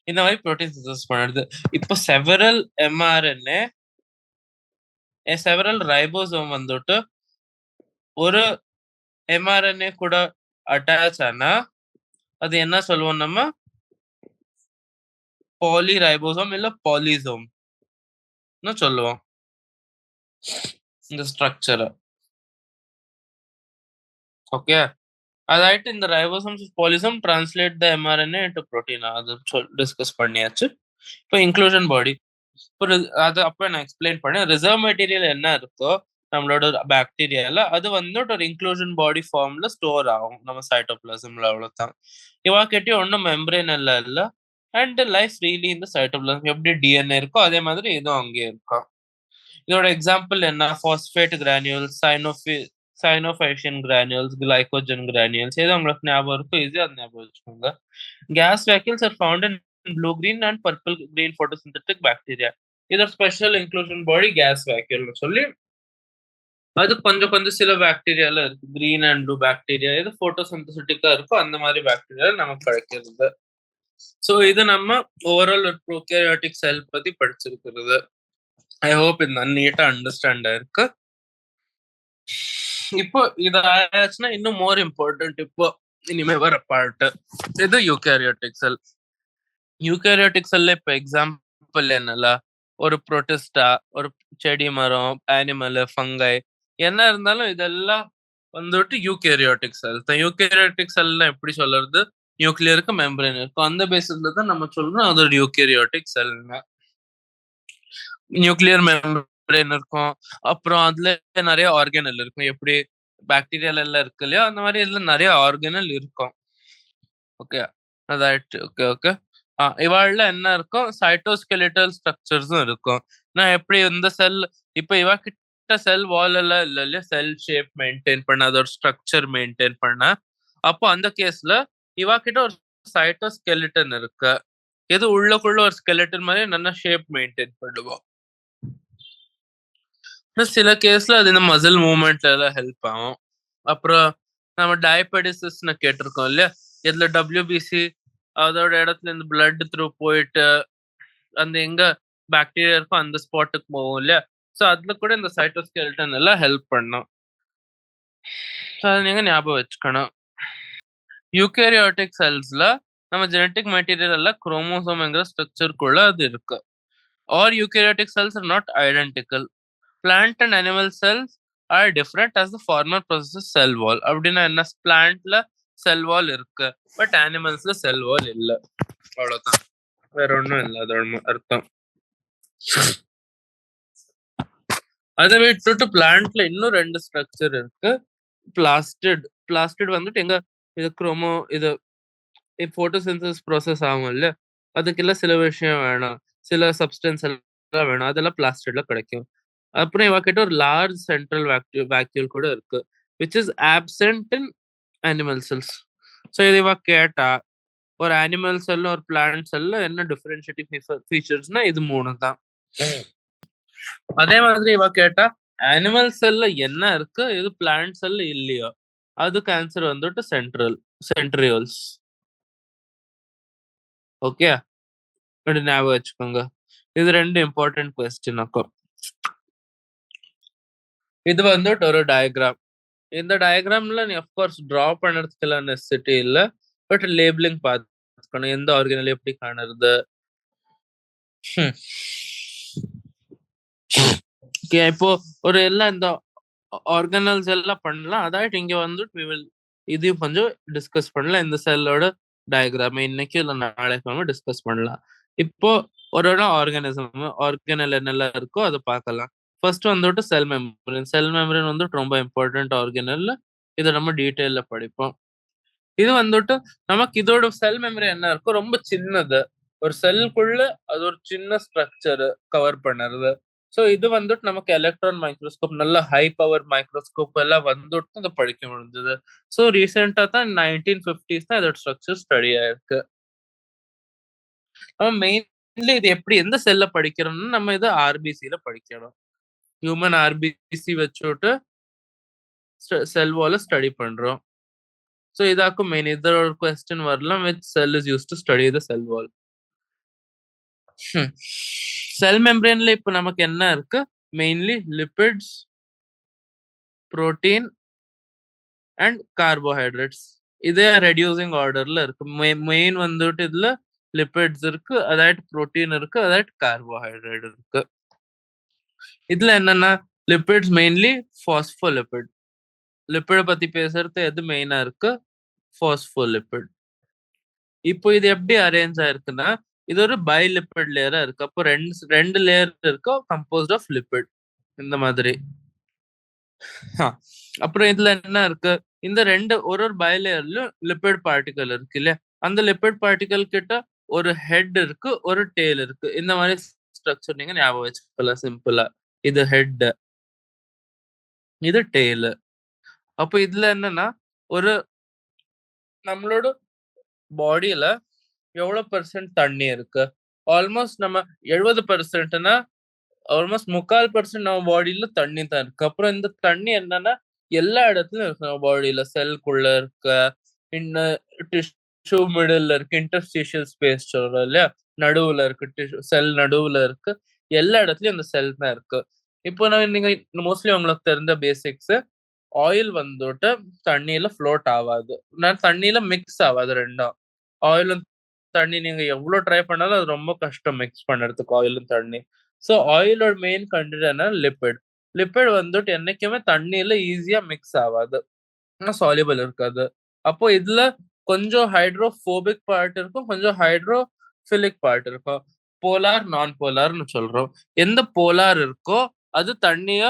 இந்த மாதிரி புரோட்டீன் சிந்தசிஸ் பண்ணுது. இப்போ செவரல் எம்ஆர்என்ஏ செவரல் ரைபோசோம் வந்துட்டு ஒரு எம்ஆர்என்ஏ கூட அட்டாச் ஆனா அது என்ன சொல்லுவோம் நம்ம? பாலி ரைபோசோம் இல்ல பாலிசோம் சொல்லுவோம் இந்த ஸ்ட்ரக்சரை. ஓகே, அதாயிட்டு இந்த ரைபோசோம்ஸ் பாலிசோம் டிரான்ஸ்லேட் த எம்ஆர்என்ஏ இன்டு புரோட்டீன். அது டிஸ்கஸ் பண்ணியாச்சு. இப்போ இன்க்ளூஷன் பாடி. இப்போ அது அப்போ நான் எக்ஸ்பிளைன் பண்ணேன். ரிசர்வ் மெட்டீரியல் என்ன இருக்கோ நம்மளோட பாக்டீரியால அது வந்துட்டு ஒரு இன்க்ளூஷன் பாடி ஃபார்ம்ல ஸ்டோர் ஆகும் நம்ம சைட்டோபிளாசம்ல. அவ்வளவுதான். இவாக்கிட்டே ஒன்றும் மெம்பரேன் எல்லாம் இல்லை. அண்ட் லைஃப் ஃப்ரீலி இந்த சைட்டோபிளாசம் எப்படி டிஎன்ஏ இருக்கோ அதே மாதிரி இதுவும் அங்கேயே இருக்கும். இதோட எக்ஸாம்பிள் என்ன? Phosphate granules, cyanophycean granules, glycogen granules. எது உங்களுக்கு ஞாபகம் இருக்கோ இது அது ஞாபகம் வச்சுக்கோங்க. Gas vacuoles are found in blue green and purple green photosynthetic bacteria. இதோட ஸ்பெஷல் இன்க்ளூஷன் பாடி கேஸ் வேக்யூல்னு சொல்லி அது கொஞ்சம் கொஞ்சம் சில பாக்டீரியால இருக்கு. கிரீன் அண்ட் ப்ளூ பாக்டீரியா எது போட்டோசிந்தட்டிக்கா இருக்கோ அந்த மாதிரி பாக்டீரியா நமக்கு கிடைக்கிறது. ஸோ இது நம்ம ஓவரால் ஒரு ப்ரோகாரியோட்டிக் செல் பத்தி படிச்சிருக்கிறது. ஐ ஹோப் இது நீட்டா அண்டர்ஸ்டாண்ட் ஆயிருக்கு. இப்போ இது ஆயாச்சுன்னா இன்னும் மோர் இம்பார்ட்டன்ட் இப்போ இனிமே வர பார்ட் இது யூகாரியோட்டிக் செல். யூகாரியோட்டிக் செல்ல இப்போ எக்ஸாம்பிள் என்னல, ஒரு புரோட்டிஸ்டா, ஒரு செடி, மரம், அனிமல், ஃபங்கை என்ன இருந்தாலும் இதெல்லாம் வந்துட்டு யூகாரியோட்டிக் செல் தான். யூகாரியோட்டிக் செல்ல எப்படி சொல்றது? நியூக்ளியருக்கு மெம்பரேன் இருக்கும். அந்த பேசிஸ்ல தான் நம்ம சொல்றோம் அது ஒரு யூகாரியோட்டிக் செல்ங்க. நியூக்ளியர் மெம்பரேன் இருக்கும். அப்புறம் அதுல நிறைய ஆர்கனல் இருக்கும். எப்படி பாக்டீரியால எல்லாம் இருக்கு இல்லையா அந்த மாதிரி இதுல நிறைய ஆர்கனல் இருக்கும். ஓகே, அதாயிட்டு. Okay okay. இவாள்ல என்ன இருக்கும்? சைட்டோஸ்கெலிட்டல் ஸ்ட்ரக்சர்ஸும் இருக்கும். நான் எப்படி இந்த செல் இப்ப இவ கிட்ட செல் வால் எல்லாம் இல்ல இல்லையா, செல் ஷேப் மெயின்டைன் பண்ண, அதோட ஸ்ட்ரக்சர் மெயின்டைன் பண்ண. அப்போ அந்த கேஸ்ல இவ கிட்ட ஒரு சைட்டோஸ்கெலிட்டன் இருக்கு. எது உள்ளக்குள்ள ஒரு ஸ்கெலிட்டன் மாதிரி நல்ல ஷேப் மெயின்டைன் பண்ணுவோம். சில கேஸ்ல அது இந்த மசில் மூவ்மெண்ட்ல எல்லாம் ஹெல்ப் ஆகும். அப்புறம் நம்ம டயபெடிசிஸ்னு கேட்டிருக்கோம் இல்லையா, இதுல டபிள்யூபிசி அதோட இடத்துல இந்த பிளட் த்ரூ போயிட்டு அந்த எங்க பாக்டீரியா இருக்கோ அந்த ஸ்பாட்டுக்கு போகும் இல்லையா. ஸோ அதுல கூட இந்த சைட்டோஸ்கெலிட்டன் எல்லாம் ஹெல்ப் பண்ணும். அதை நீங்க ஞாபகம் வச்சுக்கணும். யூகேரியோட்டிக் செல்ஸ்ல நம்ம ஜெனட்டிக் மெட்டீரியல் எல்லாம் குரோமோசோம்ங்கிற ஸ்ட்ரக்சருக்குள்ள அது இருக்கு. Are eukaryotic cells are not identical. Plant and animal cells are different as the former process cell wall. அப்படின்னா என்ன? பிளான்ட்ல செல் வால் இருக்கு, பட் அனிமல்ஸ்ல செல் வால் இல்ல. அவ்வளவுதான், வேற ஒண்ணும் இல்ல அதோட அர்த்தம். அதை விட்டுட்டு பிளான்ட்ல இன்னும் 2 ஸ்ட்ரக்சர் இருக்கு. பிளாஸ்டிட் வந்துட்டு எங்க இது குரோமோ இது போட்டோசிந்தசிஸ் ப்ராசஸ் ஆகும் இல்ல, அதுக்கெல்லாம் சில விஷயம் வேணும், சில சப்ஸ்டன்ஸ் எல்லாம் வேணும், அதெல்லாம் பிளாஸ்டிட்ல கிடைக்கும். அப்புறம் இவகிட்ட ஒரு லார்ஜ் சென்ட்ரல் வேக்யூல் கூட இருக்கு, which is absent in animal cells. So இது இவ கேட்டா ஒரு அனிமல் செல்ல ஒரு பிளான்ட் செல்ல என்ன டிஃபரன்ஷியேட்டிங் ஃபீச்சர்ஸ்னா இது 3 தான். அதே மாதிரி இவ கேட்டா அனிமல் செல்ல என்ன இருக்கு, இது பிளான்ட் செல்ல இல்லையோ, அதுக்கு ஆன்சர் வந்துட்டு சென்ட்ரியோல்ஸ். ஓகே, ஞாபகம் வச்சுக்கோங்க. இது 2 இம்பார்ட்டன்ட் கொஸ்டின் இருக்கும். இது வந்துட்டு ஒரு டயக்ராம். இந்த டயக்ராம்ல நீ அஃப்கோர்ஸ் டிரா பண்ணுறதுக்கெல்லாம் நெசசிட்டி இல்லை, பட் லேபிளிங் பார்த்துக்கணும், எந்த ஆர்கனல் எப்படி காணுறது. இப்போ ஒரு எல்லாம் இந்த ஆர்கனல்ஸ் எல்லாம் பண்ணலாம். அதாயிட்டு இங்க வந்துட்டு இதையும் கொஞ்சம் டிஸ்கஸ் பண்ணலாம். இந்த செல்லோட டயக்ராம் இன்னைக்கு இல்ல நாளைக்கு டிஸ்கஸ் பண்ணலாம். இப்போ ஒரு ஆர்கானிசம் ஆர்கனல் என்னெல்லாம் இருக்கோ அதை பார்க்கலாம். ஃபர்ஸ்ட் வந்துட்டு செல் மெம்பரேன். செல் மெம்பரேன் வந்துட்டு ரொம்ப இம்பார்ட்டன்ட் ஆர்கனல். இதை நம்ம டீட்டெயில்ல படிப்போம். இது வந்துட்டு நமக்கு இதோட செல் மெமரி என்ன இருக்கும், ரொம்ப சின்னது. ஒரு செல்லுக்குள்ள அது ஒரு சின்ன ஸ்ட்ரக்சர் கவர் பண்ணுறது. ஸோ இது வந்துட்டு நமக்கு எலக்ட்ரான் மைக்ரோஸ்கோப், நல்ல ஹை பவர் மைக்ரோஸ்கோப் எல்லாம் வந்துட்டு அதை படிக்க முடிஞ்சது. ஸோ ரீசெண்டா தான் 1950s தான் இதோட ஸ்ட்ரக்சர் ஸ்டடி ஆயிருக்கு. நம்ம மெயின்லி இது எப்படி எந்த செல்ல படிக்கிறோம்னா நம்ம இது ஆர்பிசியில படிக்கணும். ஹியூமன் ஆர்பிசி வச்சுட்டு செல் வால ஸ்டடி பண்றோம். So இதாக்கும் மெயின் இதோட கொஸ்டின் வரலாம், which cell is used to study the cell wall. செல் மெம்பரேன்ல இப்ப நமக்கு என்ன இருக்கு, mainly lipids, protein and carbohydrates. இதே ரெடியூசிங் ஆர்டர்ல இருக்கு. மெயின் வந்துட்டு இதுல லிபிட்ஸ் இருக்கு, அதாയിട്ട് புரோட்டீன் இருக்கு, அதாയിട്ട് கார்போஹைட்ரேட் இருக்கு. இதுல என்னன்னா லிபிட்ஸ் மெயின்லி பாஸ்போலிபிட். லிபிட் பத்தி பேசுறது எது மெயினா இருக்கு, பாஸ்போலிபிட். இப்போ இது எப்படி அரேஞ்ச் ஆயிருக்குன்னா, இது ஒரு பைலிபிட் லேயரா இருக்கு. அப்போ ரெண்டு லேயர் இருக்கு கம்போஸ்ட் ஆஃப் லிபிட் இந்த மாதிரி. அப்புறம் இதுல என்ன இருக்கு, இந்த ஒரு பைலேயர்லயும் லிபிட் பார்ட்டிகல் இருக்கு இல்லையா, அந்த லிபிட் பார்ட்டிகல் கிட்ட ஒரு ஹெட் இருக்கு, ஒரு டெய்ல் இருக்கு. இந்த மாதிரி ஸ்ட்ரக்சர் நீங்க ஞாபகம் வச்சுக்கலாம் சிம்பிளா. இது ஹெட், இது டெய்ல். அப்போ இதுல என்னன்னா, ஒரு நம்மளோட பாடியில எவ்வளவு பெர்சென்ட் தண்ணி இருக்கு, ஆல்மோஸ்ட் நம்ம 70%னா ஆல்மோஸ்ட் 3/4% நம்ம பாடியில தண்ணி தான் இருக்கு. அப்புறம் இந்த தண்ணி என்னன்னா எல்லா இடத்துலயும் இருக்கு நம்ம பாடியில. செல்குள்ள இருக்க, இன்னும் டிஷ்யூ மிடில் இருக்கு, இன்டர்ஸ்டிஷியல் ஸ்பேஸ் சொல்றோம் இல்லையா, நடுவுல இருக்கு, செல் நடுவுல இருக்கு, எல்லா இடத்துலயும் இந்த செல் தான் இருக்கு. இப்போ நீங்க மோஸ்ட்லி உங்களுக்கு தெரிஞ்ச பேசிக்ஸ், ஆயில் வந்துட்டு தண்ணியில ஃப்ளோட் ஆகாது, தண்ணியில மிக்ஸ் ஆகாது ரெண்டும். ஆயிலும் தண்ணி நீங்க எவ்வளவு ட்ரை பண்ணாலும் அது ரொம்ப கஷ்டம் மிக்ஸ் பண்றதுக்கு, ஆயிலும் தண்ணி. ஸோ ஆயிலோட மெயின் கண்டென்ட் என்ன, லிபிட். லிபிட் வந்துட்டு என்னைக்குமே தண்ணியில ஈஸியா மிக்ஸ் ஆகாது, சால்யூபிள் இருக்காது. அப்போ இதுல கொஞ்சம் ஹைட்ரோபோபிக் பார்ட் இருக்கும், கொஞ்சம் ஹைட்ரோஃபிலிக் பார்ட் இருக்கும். போலார் நான் போலார்னு சொல்றோம். எந்த போலார் இருக்கோ அது தண்ணிய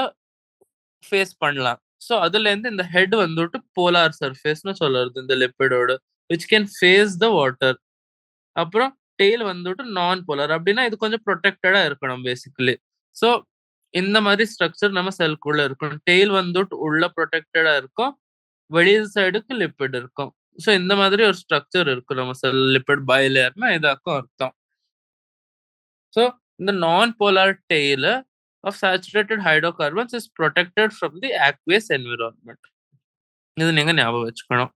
ஃபேஸ் பண்ணலாம். ஸோ அதுல இருந்து இந்த ஹெட் வந்துட்டு போலார் சர்ஃபேஸ்னு சொல்றது இந்த லிப்பிடோட, which can face the water. அப்புறம் டெய்ல் வந்துட்டு நான் போலார். அப்படின்னா இது கொஞ்சம் ப்ரொடெக்டடா இருக்கணும் பேசிக்கலி. ஸோ இந்த மாதிரி ஸ்ட்ரக்சர் நம்ம செல்குள்ள இருக்கணும். டெய்ல் வந்துட்டு உள்ள ப்ரொடெக்டடா இருக்கும், வெளிய சைடுக்கு லிப்பிட் இருக்கும். ஸோ இந்த மாதிரி ஒரு ஸ்ட்ரக்சர் இருக்கு நம்ம செல். லிப்பிட் பைலேயர்னா இதாக்கும் அர்த்தம். ஸோ இந்த நான் polar tail of saturated hydrocarbons is protected from the aqueous environment. இது நீங்க ஞாபகம் வச்சுக்கணும்.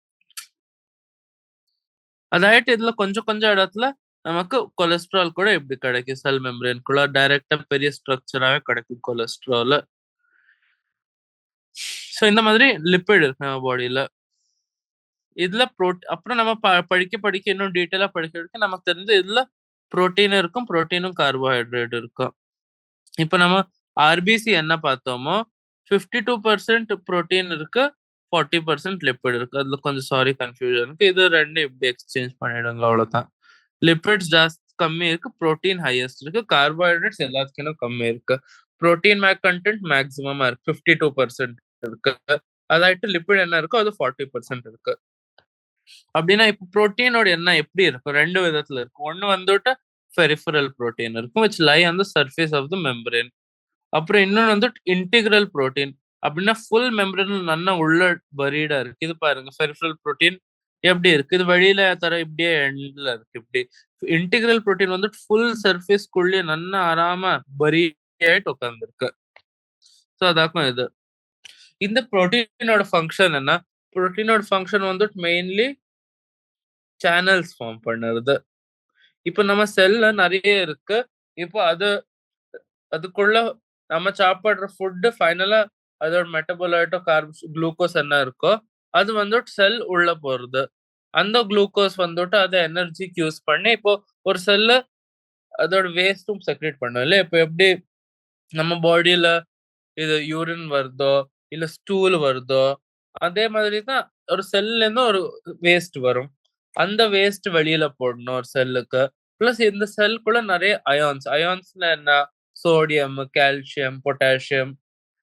அதாயிட்டு இதுல கொஞ்சம் கொஞ்சம் இடத்துல நமக்கு கொலஸ்ட்ரால் கூட எப்படி கிடைக்கும், செல் மெம்பரேன்குள்ள டைரக்டா பெரிய ஸ்ட்ரக்சராகவே கிடைக்கும் கொலஸ்ட்ரால். ஸோ இந்த மாதிரி லிப்பிட் இருக்கு நம்ம பாடியில. இதுல அப்புறம் நம்ம படிக்க இன்னும் டீட்டெயிலா படிக்கிறதுக்கு நமக்கு தெரிஞ்சு இதுல புரோட்டீன் இருக்கும், புரோட்டீனும் கார்போஹைட்ரேட் இருக்கும். இப்போ நம்ம ஆர்பிசி என்ன பார்த்தோமோ 52% புரோட்டீன் இருக்கு, 40% லிப்பிட் இருக்கு. அதுல கொஞ்சம் சாரி கன்ஃபியூஷன் இருக்கு. இது ரெண்டு எப்படி எக்ஸ்சேஞ்ச் பண்ணிடுங்க அவ்வளவுதான். லிப்பிட்ஸ் ஜாஸ்தி கம்மி இருக்கு, புரோட்டீன் ஹையஸ்ட் இருக்கு, கார்போஹைட்ரேட்ஸ் எல்லாத்துக்கும் கம்மி இருக்கு. புரோட்டீன் கண்டென்ட் மேக்ஸிமமா இருக்கு, 52% இருக்கு. அதாயிட்டு லிப்பிட் என்ன இருக்கோ அது 40% இருக்கு. அப்படின்னா இப்போ புரோட்டீனோட என்ன எப்படி இருக்கும், ரெண்டு விதத்துல இருக்கும். ஒன்னு வந்துட்டு பெரிஃபரல் புரோட்டீன் இருக்கும், which lie on the surface of the membrane. அப்புறம் இன்னொன்று வந்து இன்டிகிரல் புரோட்டீன். அப்படின்னா ஃபுல் மெம்பரேன் நல்லா உள்ள பரீடா இருக்கு. இது பாருங்க, பெரிஃபரல் புரோட்டீன் எப்படி இருக்கு, இது வெளியில தர இப்படியே எண்ட்ல இருக்கு. இப்படி இன்டிகிரல் புரோட்டீன் வந்து ஃபுல் சர்ஃபேஸ்க்குள்ளே நல்லா ஆறாம பரீட் உட்காந்துருக்கு. ஸோ அதாக்கும் இது. இந்த புரோட்டீனோட ஃபங்க்ஷன் என்ன, புரோட்டீனோட ஃபங்க்ஷன் வந்துட்டு மெயின்லி சேனல்ஸ் ஃபார்ம் பண்ணுறது. இப்போ நம்ம செல்ல நிறைய இருக்கு. இப்போ அதுக்குள்ள நம்ம சாப்பிடுற ஃபுட்டு ஃபைனலா அதோட மெட்டபாலைட்டோ கார்ப்ஸ் குளுக்கோஸ் என்ன இருக்கோ அது வந்துட்டு செல் உள்ள போறது. அந்த குளுக்கோஸ் வந்துட்டு அதை எனர்ஜிக்கு யூஸ் பண்ணி இப்போ ஒரு செல்லு அதோட வேஸ்ட்டும் செக்ரேட் பண்ணும் இல்லையா. இப்போ எப்படி நம்ம பாடியில இது யூரின் வருதோ, இல்ல ஸ்டூல் வருதோ, அதே மாதிரி தான் ஒரு செல்லேருந்து ஒரு வேஸ்ட் வரும். அந்த வேஸ்ட் வெளியில போடணும் ஒரு செல்லுக்கு. பிளஸ் இந்த செல்குள்ள நெறைய அயான்ஸ். அயான்ஸ்னா என்ன? சோடியம், கால்சியம், பொட்டாசியம்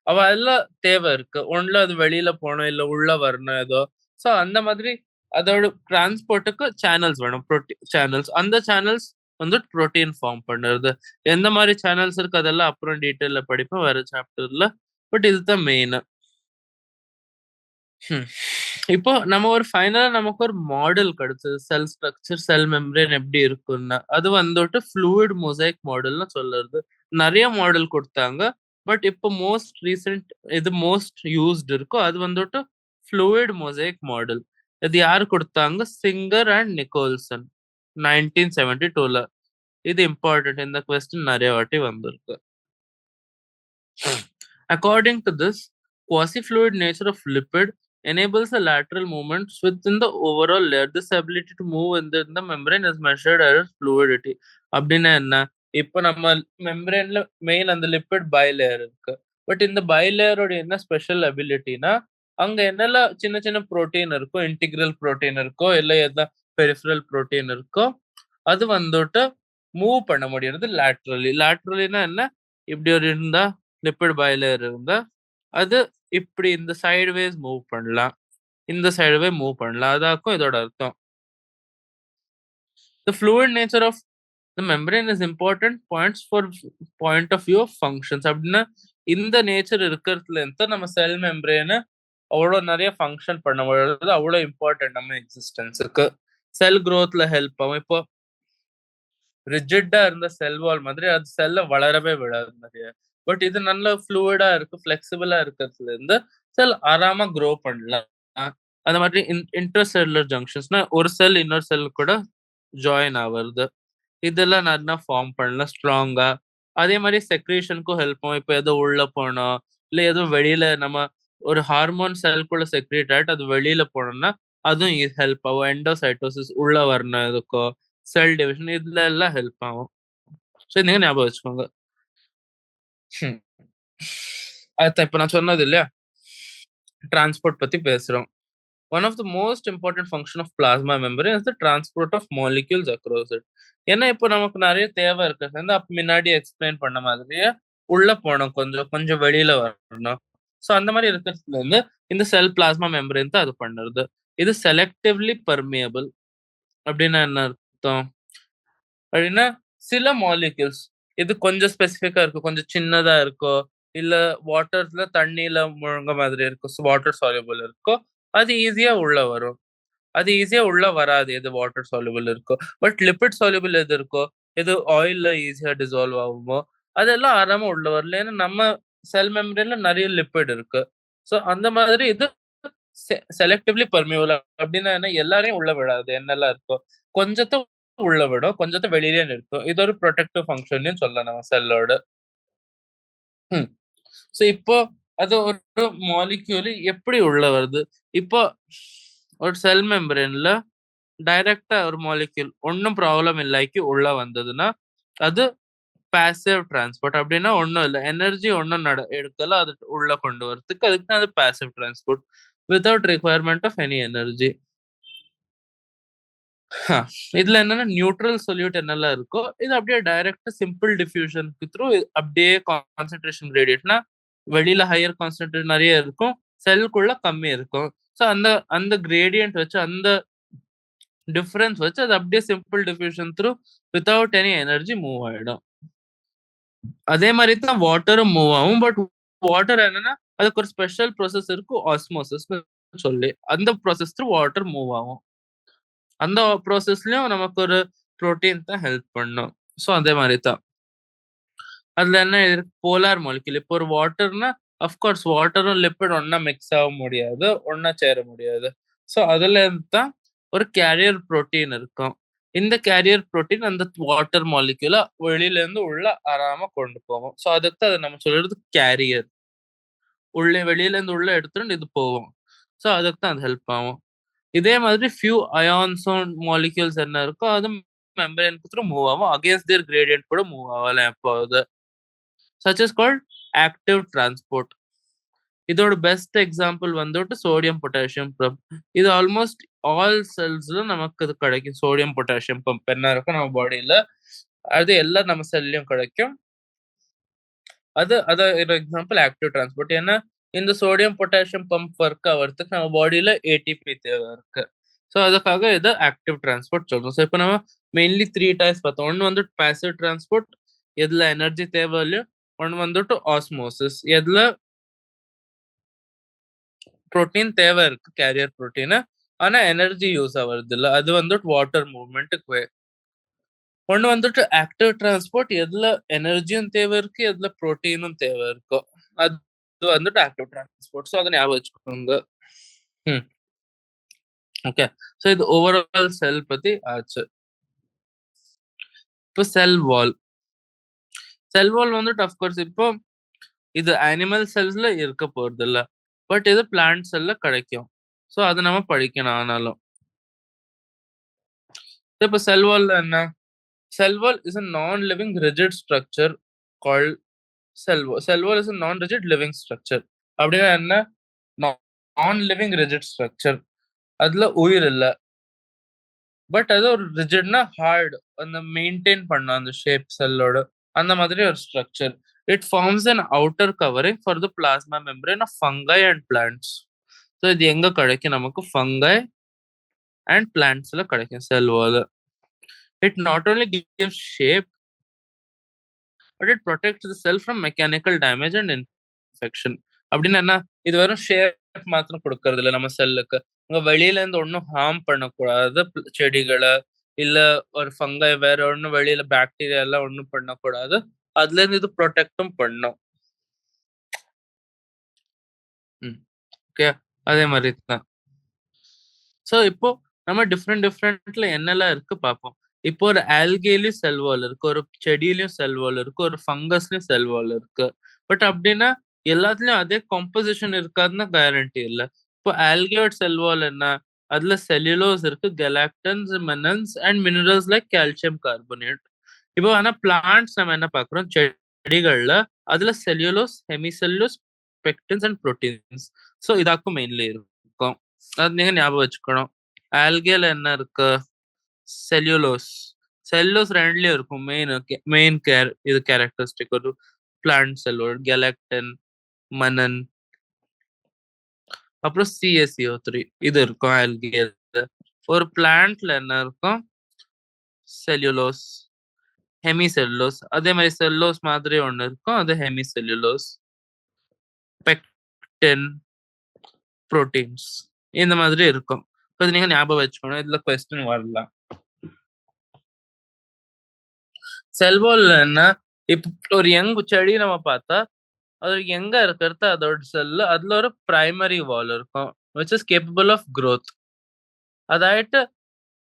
அவ எல்லாம் தேவை இருக்கு. ஒண்ணுல அது வெளியில போணும், இல்ல உள்ள வரணும் ஏதோ. சோ அந்த மாதிரி அதோட டிரான்ஸ்போர்ட்க்கு சேனல்ஸ் வேணும். சேனல்ஸ். அந்த சேனல்ஸ் வந்து புரோட்டீன் ஃபார்ம் பண்ணுது. எந்த மாரி சேனல்ஸ் இருக்கு அதெல்லாம் அப்புறம் டீட்டெயில்ல படிப்போம் வேற சாப்டர்ல. பட் இதுதான் மெயின். ம். இப்போ நம்ம ஒரு ஃபைனலா நமக்கு ஒரு மாடல் கிடைச்சது. செல் ஸ்ட்ரக்சர், செல் மெம்பரேன் எப்படி இருக்கும்னு. அது வந்துட்டு ஃப்ளூயிட் மொசைக் மாடல்னு சொல்லுறது. நெறைய மாடல் குடுத்தாங்க. பட் இப்போ மோஸ்ட் ரீசென்ட் இது மோஸ்ட் யூஸ்ட் இருக்கோ அது வந்துட்டு ஃப்ளூயிட் மொசைக் மாடல். இது யாரு குடுத்தாங்க? சிங்கர் அண்ட் நிக்கோல்சன் 1972ல. இது இம்பார்ட்டன்ட். இந்த கொஸ்டின் நெறைய வாட்டி வந்திருக்கு. According to this, quasi-fluid nature of lipid enables the lateral movements within the overall layer. This ability to move within the membrane is measured as fluidity. அப்படின்னா என்ன? இப்ப நம்ம மெம்பரேன்ல மெயின் அந்த லிப்பிட் பைலேயர் இருக்கு. பட் இந்த பைலேயரோட என்ன ஸ்பெஷல் அபிலிட்டினா, அங்க என்னெல்லாம் சின்ன சின்ன புரோட்டீன் இருக்கோ, இன்டிகிரல் புரோட்டீன் இருக்கோ, இல்ல எதா பெரிஃபரல் புரோட்டீன் இருக்கோ, அது வந்துட்டு மூவ் பண்ண முடியறது லேட்ரலி. லேட்ரலினா என்ன? இப்படி ஒரு இருந்தா லிப்பிட் பைலேயர் இருந்தா, அது இப்படி இந்த சைட்வேஸ் மூவ் பண்ணலாம். இந்த சைடுவே மூவ் பண்ணலாம். அதாக்கும் இதோட அர்த்தம். The fluid nature of the membrane is important points for point of view of functions. அப்படின்னா இந்த நேச்சர் இருக்கிறதுலேருந்து நம்ம செல் மெம்பரேன் அவ்வளோ நிறைய ஃபங்க்ஷன் பண்ண முடியாது. அவ்வளோ இம்பார்ட்டன்ட் நம்ம எக்ஸிஸ்டன்ஸுக்கு. செல் growthல ஹெல்ப் ஆகும். இப்போ ரிஜிட்டா இருந்த செல் வால் மாதிரி அது செல்ல வளரவே விடாது நிறைய. பட் இது நல்ல ஃப்ளூயிடா இருக்கு, ஃபிளெக்சிபிளா இருக்கிறதுல இருந்து செல் ஆராம க்ரோ பண்ணலாம். அந்த மாதிரி இன்டர்செல்லுலர் ஜங்ஷன்ஸ்னா ஒரு செல் இன்னொரு செல் கூட ஜாயின் ஆவறது. இதெல்லாம் நல்லா ஃபார்ம் பண்ணலாம் ஸ்ட்ராங்கா. அதே மாதிரி செக்ரீஷனுக்கும் ஹெல்ப் ஆகும். இப்போ ஏதோ உள்ள போனோம், இல்ல ஏதோ வெளியில நம்ம ஒரு ஹார்மோன் செல்குள்ள செக்ரேட் ஆயிட்டு அது வெளியில போனோம்னா அதுவும் ஹெல்ப் ஆகும். எண்டோசைட்டோசிஸ் உள்ள வரணும் எதுக்கோ, செல் டிவிஷன் இதுல எல்லாம் ஹெல்ப் ஆகும். ஸோ நீங்க ஞாபகம் வச்சுக்கோங்க. ம். அதான் இப்ப நான் சொன்னது இல்லையா? டிரான்ஸ்போர்ட் பத்தி பேசுறோம். One of the most important function of plasma membrane is the transport of molecules across it. ஏன்னா இப்போ நமக்கு நிறைய தேவை இருக்கிறது அப்ப முன்னாடி எக்ஸ்பிளைன் பண்ண மாதிரியே உள்ள போனோம், கொஞ்சம் கொஞ்சம் வெளியில வரணும். ஸோ அந்த மாதிரி இருக்கிறதுல இருந்து இந்த செல் பிளாஸ்மா மெம்பரேன் தான் அது பண்ணுறது. இது செலக்டிவ்லி பர்மியபிள். அப்படின்னா என்ன அர்த்தம்? அப்படின்னா சில மாலிக்யூல்ஸ் இது கொஞ்சம் ஸ்பெசிஃபிக்கா இருக்கும், கொஞ்சம் சின்னதா இருக்கோ, இல்ல வாட்டர்ல தண்ணியில முழுங்க மாதிரி இருக்கும், வாட்டர் சால்யூபிள் இருக்கோ, அது ஈஸியா உள்ள வரும். அது ஈஸியா உள்ள வராது எது வாட்டர் சால்யூபிள் இருக்கோ. பட் லிப்பிட் சால்யூபிள் எது இருக்கோ, எது ஆயில்ல ஈஸியா டிசால்வ் ஆகுமோ, அதெல்லாம் ஆராம உள்ள வரல. ஏன்னா நம்ம செல் மெம்பரேன்ல நிறைய லிப்பிட் இருக்கு. ஸோ அந்த மாதிரி இது செலக்டிவ்லி பர்மியபிள். அப்படின்னா என்ன? எல்லாரையும் உள்ள விடாது. என்னெல்லாம் இருக்கோ கொஞ்சத்தை உள்ள விடும், கொஞ்சத்தை வெளியிலே நிறுத்தும். இது ஒரு ப்ரொடெக்டிவ் ஃபங்க்ஷன் சொல்லலாம் நம்ம செல்லோட. ம். ஸோ இப்போ அது ஒரு மாலிக்யூல் எப்படி உள்ள வருது? இப்போ ஒரு செல் மெம்பரேன்ல டைரக்ட்டா ஒரு மாலிக்யூல் ஒண்ணும் ப்ராப்ளம் இல்லாய்க்கு உள்ள வந்ததுன்னா, அது பாசிவ் டிரான்ஸ்போர்ட். அப்படின்னா ஒண்ணும் இல்ல. எனர்ஜி ஒண்ணும் எடுக்கல. அது உள்ள கொண்டு வரதுக்கு. அதுக்கு தான் அது passive transport. Without requirement of any energy. இதுல என்னன்னா நியூட்ரல் சொல்யூட் என்னெல்லாம் இருக்கோ, இது அப்படியே டைரக்ட்டா சிம்பிள் டிஃப்யூஷனுக்கு த்ரூ அப்படியே கான்சன்ட்ரேஷன் கிரேடியன்ட்னா வெளியில ஹையர் கான்சன்ட்ரேட் நிறைய இருக்கும், செல்குள்ள கம்மி இருக்கும். ஸோ அந்த அந்த கிரேடியன்ட் வச்சு அந்த டிஃபரன்ஸ் வச்சு அது அப்படியே simple diffusion through without any energy move ஆயிடும். அதே மாதிரி தான் வாட்டரும் மூவ் ஆகும். பட் வாட்டர் என்னன்னா அதுக்கு ஒரு ஸ்பெஷல் ப்ராசஸ் இருக்கும், ஆஸ்மோசிஸ் சொல்லி. அந்த ப்ராசஸ் த்ரூ வாட்டர் மூவ் ஆகும். அந்த ப்ராசஸ்லயும் நமக்கு ஒரு புரோட்டீன் தான் ஹெல்ப் பண்ணும். ஸோ அதே மாதிரி தான் அதுல என்ன இருக்கு? Polar molecule. இப்போ ஒரு வாட்டர்னா அஃப்கோர்ஸ் வாட்டரும் லிப்பிட் ஒன்னா மிக்ஸ் ஆக முடியாது, ஒன்னா சேர முடியாது. ஸோ அதுல இருந்து தான் ஒரு கேரியர் புரோட்டீன் இருக்கும். இந்த கேரியர் புரோட்டீன் அந்த வாட்டர் மாலிக்யூல வெளியில இருந்து உள்ள ஆறாம கொண்டு போகும். ஸோ அதுக்கு தான் அதை நம்ம சொல்றது கேரியர். உள்ளே வெளியில இருந்து உள்ள எடுத்துட்டு இது போகும். ஸோ அதுக்கு தான் அது ஹெல்ப் ஆகும். இதே மாதிரி ஃபியூ அயான்ஸும் மாலிக்யூல்ஸ் என்ன இருக்கோ அது மெம்பரேனுக்கு த்ரூ மூவ் ஆகும். அகேன்ஸ்ட் தேர் கிரேடியன்ட் கூட மூவ் ஆகலாம் எப்போது. Such is called active transport. இதோட பெஸ்ட் எக்ஸாம்பிள் வந்துட்டு சோடியம் பொட்டாசியம் பம்ப். இது ஆல்மோஸ்ட் ஆல் செல்ஸ்ல நமக்கு இது கிடைக்கும். சோடியம் பொட்டாசியம் பம்ப் என்ன இருக்கும் நம்ம பாடியில, அது எல்லாம் நம்ம செல்லையும் கிடைக்கும். அது ஒரு எக்ஸாம்பிள் ஆக்டிவ் டிரான்ஸ்போர்ட். ஏன்னா இந்த சோடியம் பொட்டாசியம் பம்ப் ஒர்க் ஆகிறதுக்கு நம்ம பாடியில ஏடிபி தேவை இருக்கு. ஸோ அதுக்காக இதை ஆக்டிவ் டிரான்ஸ்போர்ட் சொல்றோம். ஸோ இப்போ நம்ம மெயின்லி 3 டைப்ஸ் பார்த்தோம். ஒன்று வந்துட்டு பாசிவ் டிரான்ஸ்போர்ட், எதுல எனர்ஜி தேவை இல்லையோ. ஒன்று வந்துட்டு ஆஸ்மோசிஸ், எதுல புரோட்டீன் தேவை இருக்கு, கேரியர் புரோட்டீன், ஆனா எனர்ஜி யூஸ் ஆகுறது இல்ல. அது வந்துட்டு வாட்டர் மூவ்மெண்ட்டுக்கு. ஒன்று வந்துட்டு ஆக்டிவ் டிரான்ஸ்போர்ட், எதுல எனர்ஜியும் தேவை இருக்கு, எதுல புரோட்டீனும் தேவை இருக்கும். அது வந்துட்டு ஆக்டிவ் டிரான்ஸ்போர்ட். ஸோ அதை ஞாபகம் வச்சுக்கோங்க. ஓகே. ஸோ இது ஓவரால் செல் பத்தி ஆச்சு. இப்போ செல் வால். செல் வால் வந்துட்டு அஃப்கோர்ஸ் இப்போ இது அனிமல் செல்ஸ்ல இருக்க போறது இல்ல, பட் இது பிளான்ட் செல்ல கிடைக்கும். ஸோ அதை நம்ம படிக்கணும். ஆனாலும் இப்போ செல் வால் என்ன? Cell wall is a non-living rigid structure called cell wall. Cell wall is a non-rigid living structure. அப்படின்னா என்ன? நான்-லிவிங் ரிஜிட் ஸ்ட்ரக்சர். அதுல உயிர் இல்ல, பட் அது ஒரு ரிஜிட்னா ஹார்ட், அந்த மெயின்டைன் பண்ண அந்த ஷேப் செல்லோட அந்த மாதிரி ஒரு structure. It forms an outer covering for the plasma membrane of fungi and plants. So இது எங்க கிடைக்கும் நமக்கு? ஃபங்கை அண்ட் பிளான்ட்ஸ்ல கிடைக்கும் செல் வால். It not only gives shape, but it protects the cell from mechanical damage and infection. அப்படின்னா என்ன? இது வெறும் shape மாத்திரம் கொடுக்கறது இல்லை நம்ம செல்லுக்கு. உங்க வெளியில இருந்து ஒன்றும் ஹார்ம் பண்ணக்கூடாது செடிகளை, இல்ல ஒரு ஃபங்கை வேற ஒன்றும் வெளியில பாக்டீரியா எல்லாம் ஒன்றும் பண்ணக்கூடாது. அதுல இருந்து இது ப்ரொடெக்டும் பண்ணும். ஓகே, அதே மாதிரி தான். ஸோ இப்போ நம்ம டிஃப்ரெண்ட்ல என்னெல்லாம் இருக்கு பார்ப்போம். இப்போ ஒரு ஆல்கேலயும் செல் வால் இருக்கு, ஒரு செடியிலயும் செல் வால் இருக்கு, ஒரு ஃபங்கஸ்லயும் செல் வால் இருக்கு. பட் அப்படின்னா எல்லாத்துலயும் அதே காம்போசிஷன் இருக்காதுன்னு கேரண்டி இல்லை. இப்போ ஆல்கேயோட செல் வால் என்ன? அதுல செல்லுலோஸ் இருக்கு, galactans, mannans and minerals like calcium carbonate. இப்போ ஆனா பிளான்ட்ஸ் நம்ம என்ன பார்க்குறோம்? செடிகள்ல அதுல cellulose, hemicellulose, pectins and proteins. So இதாக்கும் மெயின்லி இருக்கும். அது நீங்க ஞாபகம் வச்சுக்கணும். ஆல்கேல என்ன இருக்கு? செல்லுலோஸ். செல்லுலோஸ் ரெண்டுலயும் இருக்கும். மெயின் இது கேரக்டரிஸ்டிக் ஒரு பிளான்ட் செல்லோட. கெலாக்டன், மனன், அப்புறம் CaCO3 இது இருக்கும் ஆல்கேல. ஒரு பிளான்ட்ல என்ன இருக்கும்? Cellulose, hemicellulose. அதே மாதிரி செல்லுலோஸ் மாதிரி ஒண்ணு இருக்கும், அது ஹெமிசெல்லுலோஸ், பெக்டின், புரோட்டீன்ஸ் இந்த மாதிரி இருக்கும். இது நீங்க ஞாபகம் வச்சுக்கணும். இதுல கொஸ்டின் வரலாம். செல் வால் என்ன? இப்போ ஒரு யங் செடி நம்ம பார்த்தா அது எங்க இருக்கிறது அதோட செல்லு, அதுல ஒரு பிரைமரி வால் இருக்கும் which is capable of growth. அதாயிட்டு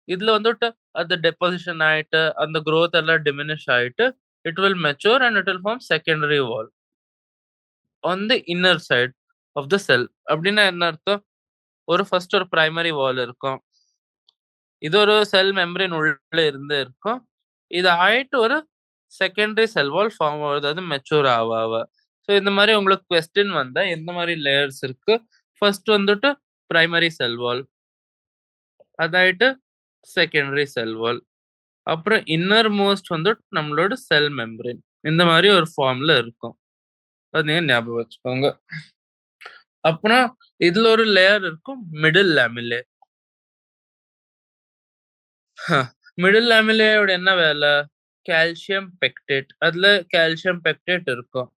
இதுல வந்துட்டு அது டெபாசிஷன் ஆயிட்டு அந்த growth எல்லாம் diminish ஆயிட்டு it will mature and it will form secondary wall on the inner side of the cell. அப்படின்னா என்ன அர்த்தம்? ஃபர்ஸ்ட் ஒரு பிரைமரி வால் இருக்கும், இது ஒரு செல் மெம்பரேன் உள்ள இருந்து இருக்கும். இது ஆயிட்டு ஒரு செகண்டரி செல் வால் ஃபார்ம் ஆகுது, அது மெச்சூர் ஆவ. ஸோ இந்த மாதிரி உங்களுக்கு கொஸ்டின் வந்தா எந்த மாதிரி லேயர்ஸ் இருக்கு? ஃபர்ஸ்ட் வந்துட்டு பிரைமரி செல் வால், அதாயிட்டு செகண்டரி செல் வால், அப்புறம் இன்னர் மோஸ்ட் வந்துட்டு நம்மளோட செல் மெம்பரேன். இந்த மாதிரி ஒரு ஃபார்ம்ல இருக்கும். அது நீங்க ஞாபகம் வச்சுக்கோங்க. அப்புறம் இதுல ஒரு லேயர் இருக்கும், மிடில் லேமிலே. மிடில் லேமிலேயோட என்ன வேலை? Calcium pectate. அதுல கால்சியம் பெக்டேட் இருக்கும்.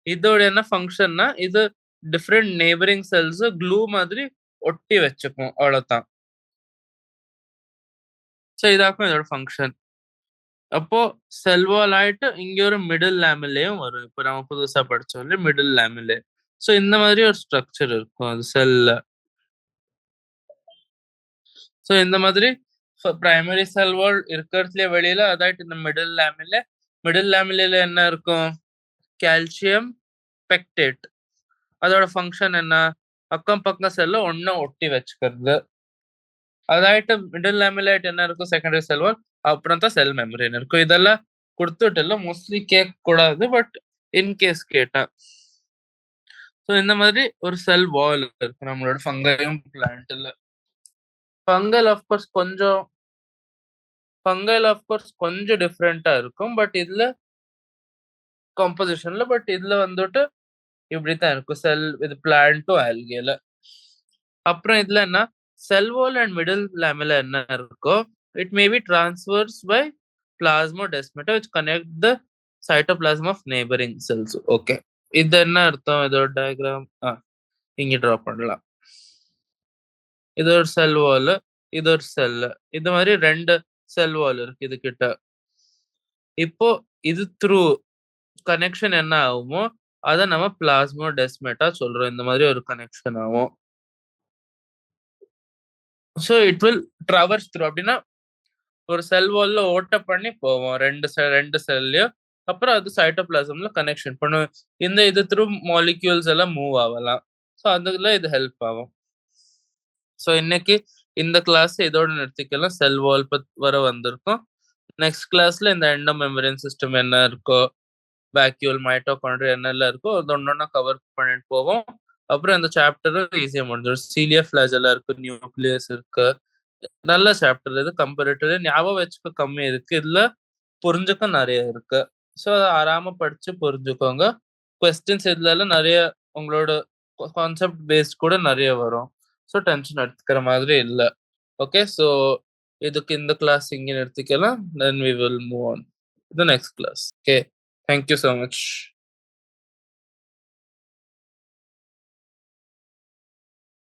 இதோட என்ன ஃபங்க்ஷன்னா, இது டிஃப்ரெண்ட் நெய்பரிங் செல்ஸ் க்ளூ மாதிரி ஒட்டி வச்சுக்கும், அவ்வளவுதான். ஸோ இதாக்கும் இதோட ஃபங்க்ஷன். அப்போ செல் வால் ஆயிட்டு இங்க ஒரு மிடில் லேமிலேயும் வரும். இப்போ நம்ம புதுசா படிச்சோம்ல மிடில் லேமிலே. ஸோ இந்த மாதிரி ஒரு ஸ்ட்ரக்சர் இருக்கும் அது செல்ல. ஸோ இந்த மாதிரி பிரைமரி செல் வால் இருக்கிறதுல வெளியில அதாயிட்டு இந்த மிடில் லேமிலேல என்ன இருக்கும்? Calcium pectate. அதோட ஃபங்க்ஷன் என்ன? அக்கம் பக்கம் செல்ல ஒண்ணா ஒட்டி வச்சுக்கிறது. அதாயிட்டு மிடில் லேமிலேட் என்ன இருக்கும்? செகண்டரி செல் வால், அப்புறம் தான் செல் மெம்பரேன் இருக்கும். இதெல்லாம் கொடுத்துட்டு மோஸ்ட்லி கேட்க கூடாது, பட் இன்கேஸ் கேட்டா. ஸோ இந்த மாதிரி ஒரு செல் வால் இருக்கு நம்மளோட ஃபங்கையும் பிளான்ட்ல. ஃபங்கல் ஆஃப்கோர்ஸ் கொஞ்சம் டிஃப்ரெண்டா இருக்கும். பட் இதுல காம்போசிஷன்ல இதுல வந்துட்டு இப்படித்தான் இருக்கும். செல் இது பிளான்ட்டும் ஆல்கேல. அப்புறம் இதுல என்ன செல் வால் அண்ட் மிடில் லேமில என்ன இருக்கோ it may be transversed by plasmodesmata which connect the cytoplasm of neighboring cells. Okay, இது என்ன அர்த்தம்? இதோட டயக்ராம் இங்க டிரா பண்ணலாம். இது ஒரு செல் வால், இது ஒரு செல். இது மாதிரி 2 செல் வால் இருக்கு இது கிட்ட. இப்போ இது த்ரூ கனெக்ஷன் என்ன ஆகுமோ அத நம்ம பிளாஸ்மோடெஸ்மாட்டா சொல்றோம். இந்த மாதிரி ஒரு கனெக்ஷன் ஆகும். So it will traverse through. அப்படின்னா ஒரு செல் வால்ல ஓட்ட பண்ணி போவோம் ரெண்டு செல்லையும். அப்புறம் அது சைட்டோபிளாசம்ல கனெக்ஷன் பண்ணும். இது த்ரூ மாலிக்யூல்ஸ் எல்லாம் மூவ் ஆகலாம். ஸோ அதுல இது ஹெல்ப் ஆகும். ஸோ இன்னைக்கு இந்த கிளாஸ் இதோட நிறுத்திக்கலாம். செல் வால் வர வந்திருக்கும். நெக்ஸ்ட் கிளாஸ்ல இந்த எண்டோ மெம்பரேன் சிஸ்டம் என்ன இருக்கோ, வேக்யூல், மைட்டோகாண்ட்ரியா என்னெல்லாம் இருக்கோ அது ஒன்னொன்னா கவர் பண்ணிட்டு போவோம். அப்புறம் இந்த சாப்டரும் ஈஸியா முடிஞ்சிடும். சீலியா ஃபிளாஜெல்லா இருக்கு, நியூக்ளியஸ் இருக்கு. நல்ல சாப்டர் இது. கம்பேரிட்டிவ்லி ஞாபகம் வச்சுக்க கம்மி இருக்கு. இதுல புரிஞ்சுக்க நிறைய இருக்கு. ஸோ ஆறாம படிச்சு புரிஞ்சுக்கோங்க. கொஸ்டின்ஸ் இதுல எல்லாம் நிறைய உங்களோட கான்செப்ட் பேஸ்ட் கூட நிறைய வரும். ஸோ டென்ஷன் எடுத்துக்கிற மாதிரி இல்லை. ஓகே, ஸோ இதுக்கு இந்த கிளாஸ் இங்கே நிறுத்திக்கலாம். Then we will move on the next class. Okay, thank you so much.